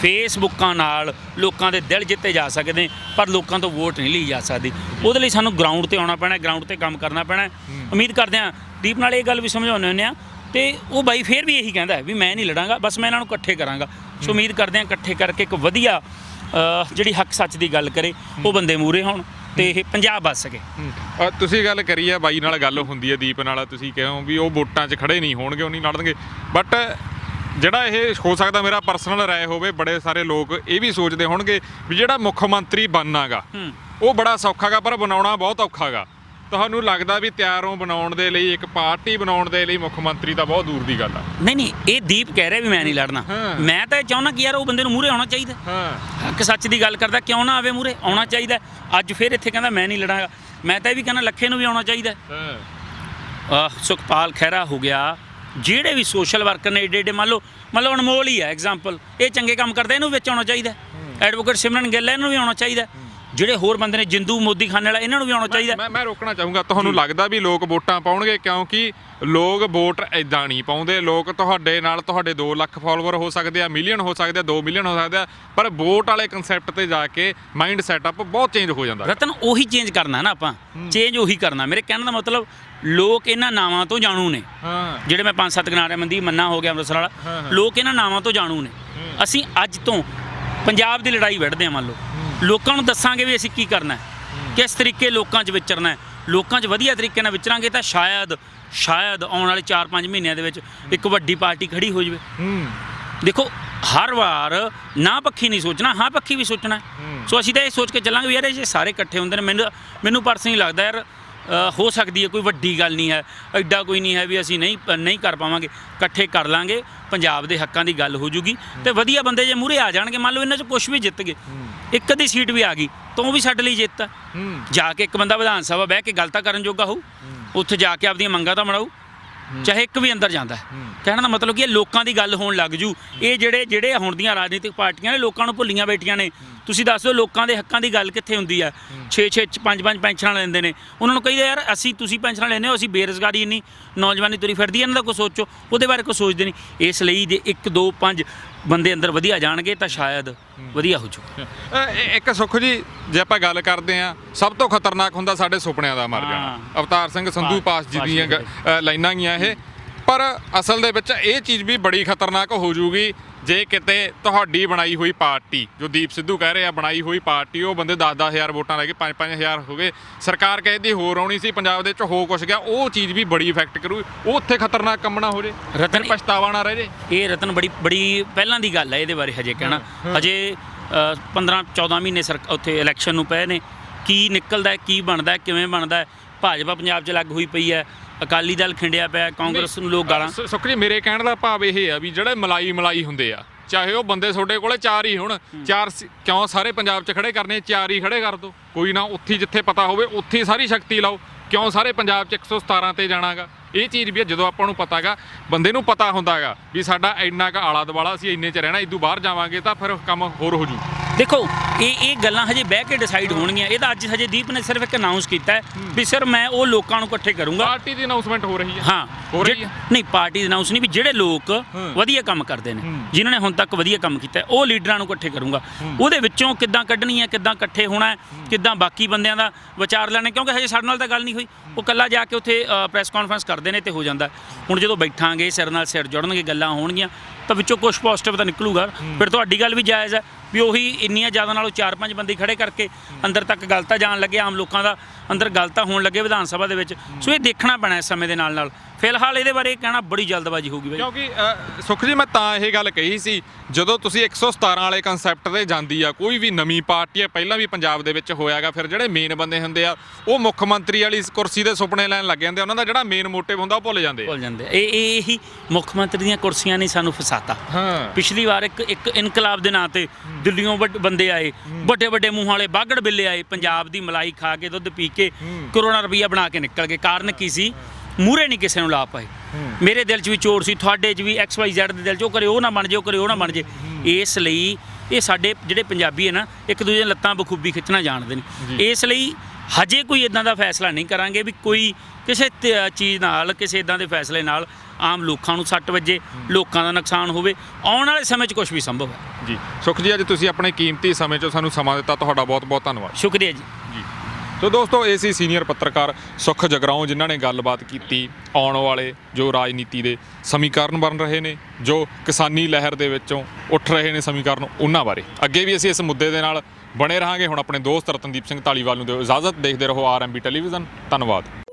ਫੇਸਬੁੱਕਾਂ ਨਾਲ ਲੋਕਾਂ ਦੇ ਦਿਲ ਜਿੱਤੇ ਜਾ ਸਕਦੇ, ਪਰ ਲੋਕਾਂ ਤੋਂ ਵੋਟ ਨਹੀਂ ਲਈ ਜਾ ਸਕਦੀ। ਉਹਦੇ ਲਈ ਸਾਨੂੰ ਗਰਾਊਂਡ ਤੇ ਆਉਣਾ ਪੈਣਾ, ਗਰਾਊਂਡ ਤੇ ਕੰਮ ਕਰਨਾ ਪੈਣਾ। ਉਮੀਦ ਕਰਦੇ ਹਾਂ ਦੀਪ ਨਾਲ ਇਹ ਗੱਲ ਵੀ ਸਮਝਾਉਂਦੇ ਹੁੰਦੇ ਹਾਂ, ਤੇ ਉਹ ਬਾਈ ਫੇਰ ਵੀ ਇਹੀ ਕਹਿੰਦਾ ਵੀ ਮੈਂ ਨਹੀਂ ਲੜਾਂਗਾ, ਬਸ ਮੈਂ ਇਹਨਾਂ ਨੂੰ ਇਕੱਠੇ ਕਰਾਂਗਾ। ਸੋ ਉਮੀਦ ਕਰਦੇ ਹਾਂ ਇਕੱਠੇ ਕਰਕੇ ਇੱਕ ਵਧੀਆ ਜਿਹੜੀ ਹੱਕ ਸੱਚ ਦੀ ਗੱਲ ਕਰੇ ਉਹ ਬੰਦੇ ਮੂਹਰੇ ਹੋਣ ਤੇ ਇਹ ਪੰਜਾਬ ਬਚ ਸਕੇ। ਤੁਸੀਂ ਗੱਲ ਕਰੀ ਆ ਬਾਈ ਨਾਲ, ਗੱਲ ਹੁੰਦੀ ਹੈ ਦੀਪ ਨਾਲ, ਤੁਸੀਂ ਕਹੋ ਵੀ ਉਹ ਵੋਟਾਂ 'ਚ ਖੜੇ ਨਹੀਂ ਹੋਣਗੇ, ਉਹ ਨਹੀਂ ਲੜਨਗੇ, ਬਟ ਜਿਹੜਾ ਇਹ ਹੋ ਸਕਦਾ ਮੇਰਾ ਪਰਸਨਲ ਰਾਏ ਹੋਵੇ, ਬੜੇ ਸਾਰੇ ਲੋਕ ਇਹ ਵੀ ਸੋਚਦੇ ਹੋਣਗੇ ਵੀ ਜਿਹੜਾ ਮੁੱਖ ਮੰਤਰੀ ਬਣਨਾਗਾ ਉਹ ਬੜਾ ਸੌਖਾ ਗਾ, ਪਰ ਬਣਾਉਣਾ ਬਹੁਤ ਔਖਾ ਗਾ। ਤੁਹਾਨੂੰ ਲੱਗਦਾ ਵੀ ਤਿਆਰੋਂ ਬਣਾਉਣ ਦੇ ਲਈ ਇੱਕ ਪਾਰਟੀ ਬਣਾਉਣ ਦੇ ਲਈ ਮੁੱਖ ਮੰਤਰੀ ਤਾਂ ਬਹੁਤ ਦੂਰ ਦੀ ਗੱਲ ਆ। ਨਹੀਂ ਇਹ ਦੀਪ ਕਹਿ ਰਿਹਾ ਵੀ ਮੈਂ ਨਹੀਂ ਲੜਨਾ। ਮੈਂ ਤਾਂ ਇਹ ਚਾਹੁੰਦਾ ਕਿ ਯਾਰ ਉਹ ਬੰਦੇ ਨੂੰ ਮੂਹਰੇ ਆਉਣਾ ਚਾਹੀਦਾ। ਹੱਕ ਸੱਚ ਦੀ ਗੱਲ ਕਰਦਾ, ਕਿਉਂ ਨਾ ਆਵੇ ਮੂਹਰੇ, ਆਉਣਾ ਚਾਹੀਦਾ। ਅੱਜ ਫਿਰ ਇੱਥੇ ਕਹਿੰਦਾ ਮੈਂ ਨਹੀਂ ਲੜਾਂਗਾ। ਮੈਂ ਤਾਂ ਇਹ ਵੀ ਕਹਿੰਦਾ ਲੱਖੇ ਨੂੰ ਵੀ ਆਉਣਾ ਚਾਹੀਦਾ। ਸੁਖਪਾਲ ਖਹਿਰਾ ਹੋ ਗਿਆ, ਜਿਹੜੇ ਵੀ ਸੋਸ਼ਲ ਵਰਕਰ ਨੇ ਏਡੇ ਮੰਨ ਲਓ ਅਨਮੋਲ ਹੀ ਹੈ ਐਗਜ਼ਾਮਪਲ, ਇਹ ਚੰਗੇ ਕੰਮ ਕਰਦਾ, ਇਹਨੂੰ ਵਿੱਚ ਆਉਣਾ ਚਾਹੀਦਾ। ਐਡਵੋਕੇਟ ਸਿਮਰਨ ਗਿੱਲ ਇਹਨੂੰ ਵੀ ਆਉਣਾ ਚਾਹੀਦਾ। ਜਿਹੜੇ ਹੋਰ ਬੰਦੇ ਨੇ ਜਿੰਦੂ ਮੋਦੀ ਖਾਨੇ ਵਾਲਾ, ਇਹਨਾਂ ਨੂੰ ਵੀ ਆਉਣਾ ਚਾਹੀਦਾ। ਮੈਂ ਰੋਕਣਾ ਚਾਹੂੰਗਾ, ਤੁਹਾਨੂੰ ਲੱਗਦਾ ਵੀ ਲੋਕ ਵੋਟਾਂ ਪਾਉਣਗੇ? ਕਿਉਂਕਿ ਲੋਕ ਵੋਟ ਇਦਾਂ ਨਹੀਂ ਪਾਉਂਦੇ। ਲੋਕ ਤੁਹਾਡੇ ਨਾਲ ਤੁਹਾਡੇ 2 ਲੱਖ ਫਾਲੋਅਰ ਹੋ ਸਕਦੇ ਆ, ਮਿਲੀਅਨ ਹੋ ਸਕਦੇ ਆ, 2 ਮਿਲੀਅਨ ਹੋ ਸਕਦੇ ਆ, ਪਰ ਵੋਟ ਵਾਲੇ ਕਨਸੈਪਟ ਤੇ ਜਾ ਕੇ ਮਾਈਂਡ ਸੈਟਅਪ ਬਹੁਤ ਚੇਂਜ ਹੋ ਜਾਂਦਾ। ਰਤਨ ਉਹੀ ਚੇਂਜ ਕਰਨਾ ਨਾ ਆਪਾਂ, ਚੇਂਜ ਉਹੀ ਕਰਨਾ। ਮੇਰੇ ਕਹਿਣ ਦਾ ਮਤਲਬ ਲੋਕ ਇਹਨਾਂ ਨਾਵਾਂ ਤੋਂ ਜਾਣੂ ਨੇ। ਜਿਹੜੇ ਮੈਂ 5-7 ਗਨਾਰੇ ਮੰਦੀ ਮੰਨਾ ਹੋ ਗਿਆ ਅੰਮ੍ਰਿਤਸਰ ਵਾਲਾ, ਲੋਕ ਇਹਨਾਂ ਨਾਵਾਂ ਤੋਂ ਜਾਣੂ ਨੇ। ਅਸੀਂ ਅੱਜ ਤੋਂ ਪੰਜਾਬ ਦੀ ਲੜਾਈ ਵਿੱਢਦੇ ਹਾਂ। ਮੰਨ ਲਓ ਲੋਕਾਂ ਨੂੰ ਦੱਸਾਂਗੇ ਵੀ ਅਸੀਂ ਕੀ ਕਰਨਾ ਹੈ, ਕਿਸ ਤਰੀਕੇ ਲੋਕਾਂ 'ਚ ਵਿਚਰਨਾ ਹੈ। ਲੋਕਾਂ 'ਚ ਵਧੀਆ ਤਰੀਕੇ ਨਾਲ ਵਿਚਰਾਂਗੇ ਤਾਂ ਸ਼ਾਇਦ ਆਉਣ ਵਾਲੇ 4-5 ਮਹੀਨਿਆਂ ਦੇ ਵਿੱਚ ਇੱਕ ਵੱਡੀ ਪਾਰਟੀ ਖੜੀ ਹੋ ਜਾਵੇ। ਦੇਖੋ ਹਰ ਵਾਰ ਨਾ ਪੱਖੀ ਨਹੀਂ ਸੋਚਣਾ, ਹਾਂ ਪੱਖੀ ਵੀ ਸੋਚਣਾ। ਸੋ ਅਸੀਂ ਤਾਂ ਇਹ ਸੋਚ ਕੇ ਚੱਲਾਂਗੇ ਵੀ ਯਾਰ ਜੇ ਸਾਰੇ ਇਕੱਠੇ ਹੁੰਦੇ ਨੇ, ਮੈਨੂੰ ਪਰਸਨਲੀ ਲੱਗਦਾ ਯਾਰ ਹੋ ਸਕਦੀ ਹੈ, ਕੋਈ ਵੱਡੀ ਗੱਲ ਨਹੀਂ ਹੈ, ਐਡਾ ਕੋਈ ਨਹੀਂ ਹੈ ਵੀ ਅਸੀਂ ਨਹੀਂ ਕਰ ਪਾਵਾਂਗੇ। ਇਕੱਠੇ ਕਰ ਲਾਂਗੇ, ਪੰਜਾਬ ਦੇ ਹੱਕਾਂ ਦੀ ਗੱਲ ਹੋ ਜੂਗੀ ਤੇ ਵਧੀਆ ਬੰਦੇ ਜੇ ਮੂਹਰੇ ਆ ਜਾਣਗੇ। ਮੰਨ ਲਓ ਇਹਨਾਂ 'ਚ ਕੁਛ ਵੀ ਜਿੱਤ ਗਏ, ਇੱਕ ਅੱਧੀ ਸੀਟ ਵੀ ਆ ਗਈ ਤਾਂ ਉਹ ਵੀ ਸਾਡੇ ਲਈ ਜਿੱਤ ਆ। ਜਾ ਕੇ ਇੱਕ ਬੰਦਾ ਵਿਧਾਨ ਸਭਾ ਬਹਿ ਕੇ ਗੱਲ ਤਾਂ ਕਰਨ ਜੋਗਾ ਹੋਊ, ਉੱਥੇ ਜਾ ਕੇ ਆਪਦੀਆਂ ਮੰਗਾਂ ਤਾਂ ਬਣਾਊ, ਚਾਹੇ ਇੱਕ ਵੀ ਅੰਦਰ ਜਾਂਦਾ। ਕਹਿਣ ਦਾ ਮਤਲਬ ਕਿ ਇਹ ਲੋਕਾਂ ਦੀ ਗੱਲ ਹੋਣ ਲੱਗ ਜੂ। ਇਹ ਜਿਹੜੇ ਹੁਣ ਦੀਆਂ ਰਾਜਨੀਤਿਕ ਪਾਰਟੀਆਂ ਨੇ ਲੋਕਾਂ ਨੂੰ ਭੁੱਲੀਆਂ ਬੈਠੀਆਂ ਨੇ। ਤੁਸੀਂ ਦੱਸ ਦਿਓ ਲੋਕਾਂ ਦੇ ਹੱਕਾਂ ਦੀ ਗੱਲ ਕਿੱਥੇ ਹੁੰਦੀ ਆ? 6-6 5-5 ਪੈਨਸ਼ਨਾਂ ਲੈਂਦੇ ਨੇ, ਉਹਨਾਂ ਨੂੰ ਕਹੀਦਾ ਯਾਰ ਤੁਸੀਂ ਪੈਨਸ਼ਨਾਂ ਲੈਂਦੇ ਹੋ, ਅਸੀਂ ਬੇਰੁਜ਼ਗਾਰੀ ਇੰਨੀ ਨੌਜਵਾਨੀ ਤੁਰੀ ਫਿਰਦੀ ਹੈ, ਇਹਨਾਂ ਦਾ ਕੋਈ ਸੋਚੋ। ਉਹਦੇ ਬਾਰੇ ਕੋਈ ਸੋਚਦੇ ਨਹੀਂ। ਇਸ ਲਈ ਜੇ 1-2-5 ਬੰਦੇ ਅੰਦਰ ਵਧੀਆ ਜਾਣਗੇ ਤਾਂ ਸ਼ਾਇਦ ਵਧੀਆ ਹੋ ਜਾਊ। ਇੱਕ ਸੁੱਖ ਜੀ, ਜੇ ਆਪਾਂ ਗੱਲ ਕਰਦੇ ਆ, ਸਭ ਤੋਂ ਖਤਰਨਾਕ ਹੁੰਦਾ ਸਾਡੇ ਸੁਪਨਿਆਂ ਦਾ ਮਰ ਜਾਣਾ। ਅਵਤਾਰ ਸਿੰਘ ਸੰਧੂ ਪਾਸ ਜੀ ਦੀਆਂ ਲਾਈਨਾਂ ਗੀਆਂ ਇਹ, ਪਰ ਅਸਲ ਦੇ ਵਿੱਚ ਇਹ ਚੀਜ਼ ਵੀ ਬੜੀ ਖਤਰਨਾਕ ਹੋ ਜੂਗੀ ਜੇ ਕਿਤੇ ਤੁਹਾਡੀ ਬਣਾਈ ਹੋਈ ਪਾਰਟੀ, ਜੋ ਦੀਪ ਸਿੱਧੂ ਕਹਿ ਰਹੇ ਆ ਬਣਾਈ ਹੋਈ ਪਾਰਟੀ, ਉਹ ਬੰਦੇ 10-10 ਹਜ਼ਾਰ ਵੋਟਾਂ ਲੈ ਕੇ 5-5 ਹਜ਼ਾਰ ਹੋ ਗਏ। ਸਰਕਾਰ ਕਹਿੰਦੀ ਹੋਰ ਆਉਣੀ ਸੀ, ਪੰਜਾਬ ਦੇ ਵਿੱਚ ਹੋ ਕੁਛ ਗਿਆ, ਉਹ ਚੀਜ਼ ਵੀ ਬੜੀ ਇਫੈਕਟ ਕਰੂ। ਉਹ ਉੱਥੇ ਖਤਰਨਾਕ ਕੰਮ ਨਾ ਹੋ ਜੇ, ਰਤਨ ਪਛਤਾਵਾ ਨਾ ਰਹੇ ਜੇ। ਇਹ ਰਤਨ ਬੜੀ ਪਹਿਲਾਂ ਦੀ ਗੱਲ ਹੈ, ਇਹਦੇ ਬਾਰੇ ਹਜੇ ਕਹਿਣਾ ਹਜੇ 15-14 ਮਹੀਨੇ ਉੱਥੇ ਇਲੈਕਸ਼ਨ ਨੂੰ ਪਏ ਨੇ। ਕੀ ਨਿਕਲਦਾ, ਕੀ ਬਣਦਾ, ਕਿਵੇਂ ਬਣਦਾ। ਭਾਜਪਾ ਪੰਜਾਬ 'ਚ ਲੱਗ ਹੋਈ ਪਈ ਹੈ, ਅਕਾਲੀ ਦਲ ਖਿੰਡਿਆ ਪਿਆ, ਕਾਂਗਰਸ ਨੂੰ ਲੋਕ ਗਾਲਾਂ। ਸੁੱਖ ਜੀ ਮੇਰੇ ਕਹਿਣ ਦਾ ਭਾਵ ਇਹ ਆ ਵੀ ਜਿਹੜੇ ਮਲਾਈ ਹੁੰਦੇ ਆ, ਚਾਹੇ ਉਹ ਬੰਦੇ ਤੁਹਾਡੇ ਕੋਲੇ 4 ਹੀ ਹੋਣ, 4 ਕਿਉਂ ਸਾਰੇ ਪੰਜਾਬ 'ਚ ਖੜੇ ਕਰਨੇ? 4 ਹੀ ਖੜੇ ਕਰ ਦਿਓ, ਕੋਈ ਨਾ। ਉੱਥੇ ਜਿੱਥੇ ਪਤਾ ਹੋਵੇ ਉੱਥੇ ਸਾਰੀ ਸ਼ਕਤੀ ਲਾਓ। ਕਿਉਂ ਸਾਰੇ ਪੰਜਾਬ 'ਚ 117 ਤੇ ਜਾਣਾਗਾ? ਇਹ ਚੀਜ਼ ਵੀ ਜਦੋਂ ਆਪਾਂ ਨੂੰ ਪਤਾ ਗਾ, ਬੰਦੇ ਨੂੰ ਪਤਾ ਹੁੰਦਾ ਗਾ ਵੀ ਸਾਡਾ ਇੰਨਾ ਕੁ ਆਲਾ ਦੁਆਲਾ, ਅਸੀਂ ਇੰਨੇ 'ਚ ਰਹਿਣਾ, ਇਦੋਂ ਬਾਹਰ ਜਾਵਾਂਗੇ ਤਾਂ ਫਿਰ ਕੰਮ ਹੋਰ ਹੋ ਜੂ। ਦੇਖੋ ਇਹ ਗੱਲਾਂ ਹਜੇ ਬਹਿ ਕੇ ਡਿਸਾਈਡ ਹੋਣਗੀਆਂ। ਇਹ ਤਾਂ ਅੱਜ ਹਜੇ ਦੀਪ ਨੇ ਸਿਰਫ ਇੱਕ ਅਨਾਉਂਸ ਕੀਤਾ ਵੀ ਸਰ ਮੈਂ ਉਹ ਲੋਕਾਂ ਨੂੰ ਇਕੱਠੇ ਕਰੂੰਗਾ। ਪਾਰਟੀ ਦੀ ਅਨਾਉਂਸਮੈਂਟ ਹੋ ਰਹੀ ਹੈ। ਹਾਂ ਹੋ ਰਹੀ ਹੈ। ਨਹੀਂ ਪਾਰਟੀ ਦੀ ਅਨਾਉਂਸ ਨਹੀਂ, ਵੀ ਜਿਹੜੇ ਲੋਕ ਵਧੀਆ ਕੰਮ ਕਰਦੇ ਨੇ, ਜਿਨ੍ਹਾਂ ਨੇ ਹੁਣ ਤੱਕ ਵਧੀਆ ਕੰਮ ਕੀਤਾ, ਉਹ ਲੀਡਰਾਂ ਨੂੰ ਇਕੱਠੇ ਕਰੂੰਗਾ। ਉਹਦੇ ਵਿੱਚੋਂ ਕਿੱਦਾਂ ਕੱਢਣੀ ਹੈ, ਕਿੱਦਾਂ ਇਕੱਠੇ ਹੋਣਾ ਹੈ, ਕਿੱਦਾਂ ਬਾਕੀ ਬੰਦਿਆਂ ਦਾ ਵਿਚਾਰ ਲੈਣਾ। ਕਿਉਂਕਿ ਹਜੇ ਸਾਡੇ ਨਾਲ ਤਾਂ ਗੱਲ ਨਹੀਂ ਹੋਈ। ਉਹ ਇਕੱਲਾ ਜਾ ਕੇ ਉੱਥੇ ਪ੍ਰੈਸ ਕਾਨਫਰੰਸ ਕਰਦੇ ਨੇ ਤੇ ਹੋ ਜਾਂਦਾ। ਹੁਣ ਜਦੋਂ ਬੈਠਾਂਗੇ, ਸਿਰ ਨਾਲ ਸਿਰ ਜੁੜਨਗੇ, ਗੱਲਾਂ ਹੋਣਗੀਆਂ ਤਾਂ ਵਿੱਚੋਂ ਕੁਛ ਪੋਜ਼ਿਟਿਵ ਤਾਂ ਨਿਕਲੂਗਾ। ਫਿਰ ਤੁਹਾਡੀ ਗੱਲ ਵੀ ਜਾਇਜ਼ ਹੈ ਵੀ ਉਹੀ ਇੰਨੀਆਂ ਜ਼ਿਆਦਾ ਨਾਲੋਂ 4-5 ਬੰਦੇ ਖੜੇ ਕਰਕੇ ਅੰਦਰ ਤੱਕ ਗੱਲ ਤਾਂ ਜਾਣ ਲੱਗੇ, ਆਮ ਲੋਕਾਂ ਦਾ ਅੰਦਰ ਗੱਲ ਤਾਂ ਹੋਣ ਲੱਗੇ ਵਿਧਾਨ ਸਭਾ ਦੇ ਵਿੱਚ। ਸੋ ਇਹ ਦੇਖਣਾ ਪੈਣਾ ਇਸ ਸਮੇਂ ਦੇ ਨਾਲ। ਫਿਲਹਾਲ ਇਹਦੇ ਬਾਰੇ ਕਹਿਣਾ ਬੜੀ ਜਲਦਬਾਜ਼ੀ ਹੋਊਗੀ ਬਾਈ। ਕਿਉਂਕਿ ਸੁੱਖ ਜੀ ਮੈਂ ਤਾਂ ਇਹ ਗੱਲ ਕਹੀ ਸੀ, ਜਦੋਂ ਤੁਸੀਂ 117 ਵਾਲੇ ਕਨਸੈਪਟ ਤੇ ਜਾਂਦੀ ਆ ਕੋਈ ਵੀ ਨਵੀਂ ਪਾਰਟੀ ਆ, ਪਹਿਲਾਂ ਵੀ ਪੰਜਾਬ ਦੇ ਵਿੱਚ ਹੋਇਆਗਾ, ਫਿਰ ਜਿਹੜੇ ਮੇਨ ਬੰਦੇ ਹੁੰਦੇ ਆ ਉਹ ਮੁੱਖ ਮੰਤਰੀ ਵਾਲੀ ਕੁਰਸੀ ਦੇ ਸੁਪਨੇ ਲੈਣ ਲੱਗ ਜਾਂਦੇ, ਉਹਨਾਂ ਦਾ ਜਿਹੜਾ ਮੇਨ ਮੋਟਿਵ ਹੁੰਦਾ ਉਹ ਭੁੱਲ ਜਾਂਦੇ। ਇਹੀ ਮੁੱਖ ਮੰਤਰੀ ਦੀਆਂ ਕੁਰਸੀਆਂ ਨੇ ਸਾਨੂੰ ਫਸਾਤਾ। ਪਿਛਲੀ ਵਾਰ ਇੱਕ ਇਨਕਲਾਬ ਦੇ ਨਾਂ ਤੇ ਦਿੱਲੀੋਂ ਬੰਦੇ ਆਏ, ਵੱਡੇ ਮੂੰਹਾਂ ਵਾਲੇ ਬਾਗੜ ਬਿੱਲੇ ਆਏ, ਪੰਜਾਬ ਦੀ ਮਲਾਈ ਖਾ ਕੇ, ਦੁੱਧ ਪੀ ਕੇ ਕਰੋੜਾਂ ਰੁਪਈਆ ਬਣਾ ਕੇ ਨਿਕਲ ਗਏ। ਕਾਰਨ ਕੀ ਸੀ? ਮੂਹਰੇ ਨਹੀਂ ਕਿਸੇ ਨੂੰ ਲਾ ਪਾਏ। ਮੇਰੇ ਦਿਲ 'ਚ ਵੀ ਚੋਰ ਸੀ, ਤੁਹਾਡੇ 'ਚ ਵੀ, XYZ ਦੇ ਦਿਲ 'ਚ, ਉਹ ਕਰੇ ਉਹ ਨਾ ਬਣ ਜੇ, ਉਹ ਕਰੇ ਉਹ ਨਾ ਬਣ ਜੇ। ਇਸ ਲਈ ਇਹ ਸਾਡੇ ਜਿਹੜੇ ਪੰਜਾਬੀ ਹੈ ਨਾ, ਇੱਕ ਦੂਜੇ ਦੀਆਂ ਲੱਤਾਂ ਬਖੂਬੀ ਖਿੱਚਣਾ ਜਾਣਦੇ ਨੇ। ਇਸ ਲਈ ਹਜੇ ਕੋਈ ਇਦਾਂ ਦਾ ਫੈਸਲਾ ਨਹੀਂ ਕਰਾਂਗੇ ਵੀ ਕੋਈ ਕਿਸੇ ਚੀਜ਼ ਨਾਲ, ਕਿਸੇ ਇਦਾਂ ਦੇ ਫੈਸਲੇ ਨਾਲ ਆਮ ਲੋਕਾਂ ਨੂੰ ਸੱਟ ਵੱਜੇ, ਲੋਕਾਂ ਦਾ ਨੁਕਸਾਨ ਹੋਵੇ। ਆਉਣ ਵਾਲੇ ਸਮੇਂ 'ਚ ਕੁਝ ਵੀ ਸੰਭਵ ਹੈ। ਜੀ ਸੁੱਖ ਜੀ, ਅੱਜ ਤੁਸੀਂ ਆਪਣੇ ਕੀਮਤੀ ਸਮੇਂ 'ਚੋਂ ਸਾਨੂੰ ਸਮਾਂ ਦਿੱਤਾ, ਤੁਹਾਡਾ ਬਹੁਤ ਧੰਨਵਾਦ। ਸ਼ੁਕਰੀਆ ਜੀ। ਸੋ ਦੋਸਤੋ, ਇਹ ਸੀ ਸੀਨੀਅਰ ਪੱਤਰਕਾਰ ਸੁੱਖ ਜਗਰਾਉਂ, ਜਿਨ੍ਹਾਂ ਨੇ ਗੱਲਬਾਤ ਕੀਤੀ ਆਉਣ ਵਾਲੇ ਜੋ ਰਾਜਨੀਤੀ ਦੇ ਸਮੀਕਰਨ ਬਣ ਰਹੇ ਨੇ, ਜੋ ਕਿਸਾਨੀ ਲਹਿਰ ਦੇ ਵਿੱਚੋਂ ਉੱਠ ਰਹੇ ਨੇ ਸਮੀਕਰਨ, ਉਹਨਾਂ ਬਾਰੇ। ਅੱਗੇ ਵੀ ਅਸੀਂ ਇਸ ਮੁੱਦੇ ਦੇ ਨਾਲ ਬਣੇ ਰਹਾਂਗੇ। ਹੁਣ ਆਪਣੇ ਦੋਸਤ ਰਤਨਦੀਪ ਸਿੰਘ ਧਾਲੀਵਾਲ ਨੂੰ ਦਿਓ ਇਜਾਜ਼ਤ। ਦੇਖਦੇ ਰਹੋ RMB ਟੈਲੀਵਿਜ਼ਨ। ਧੰਨਵਾਦ।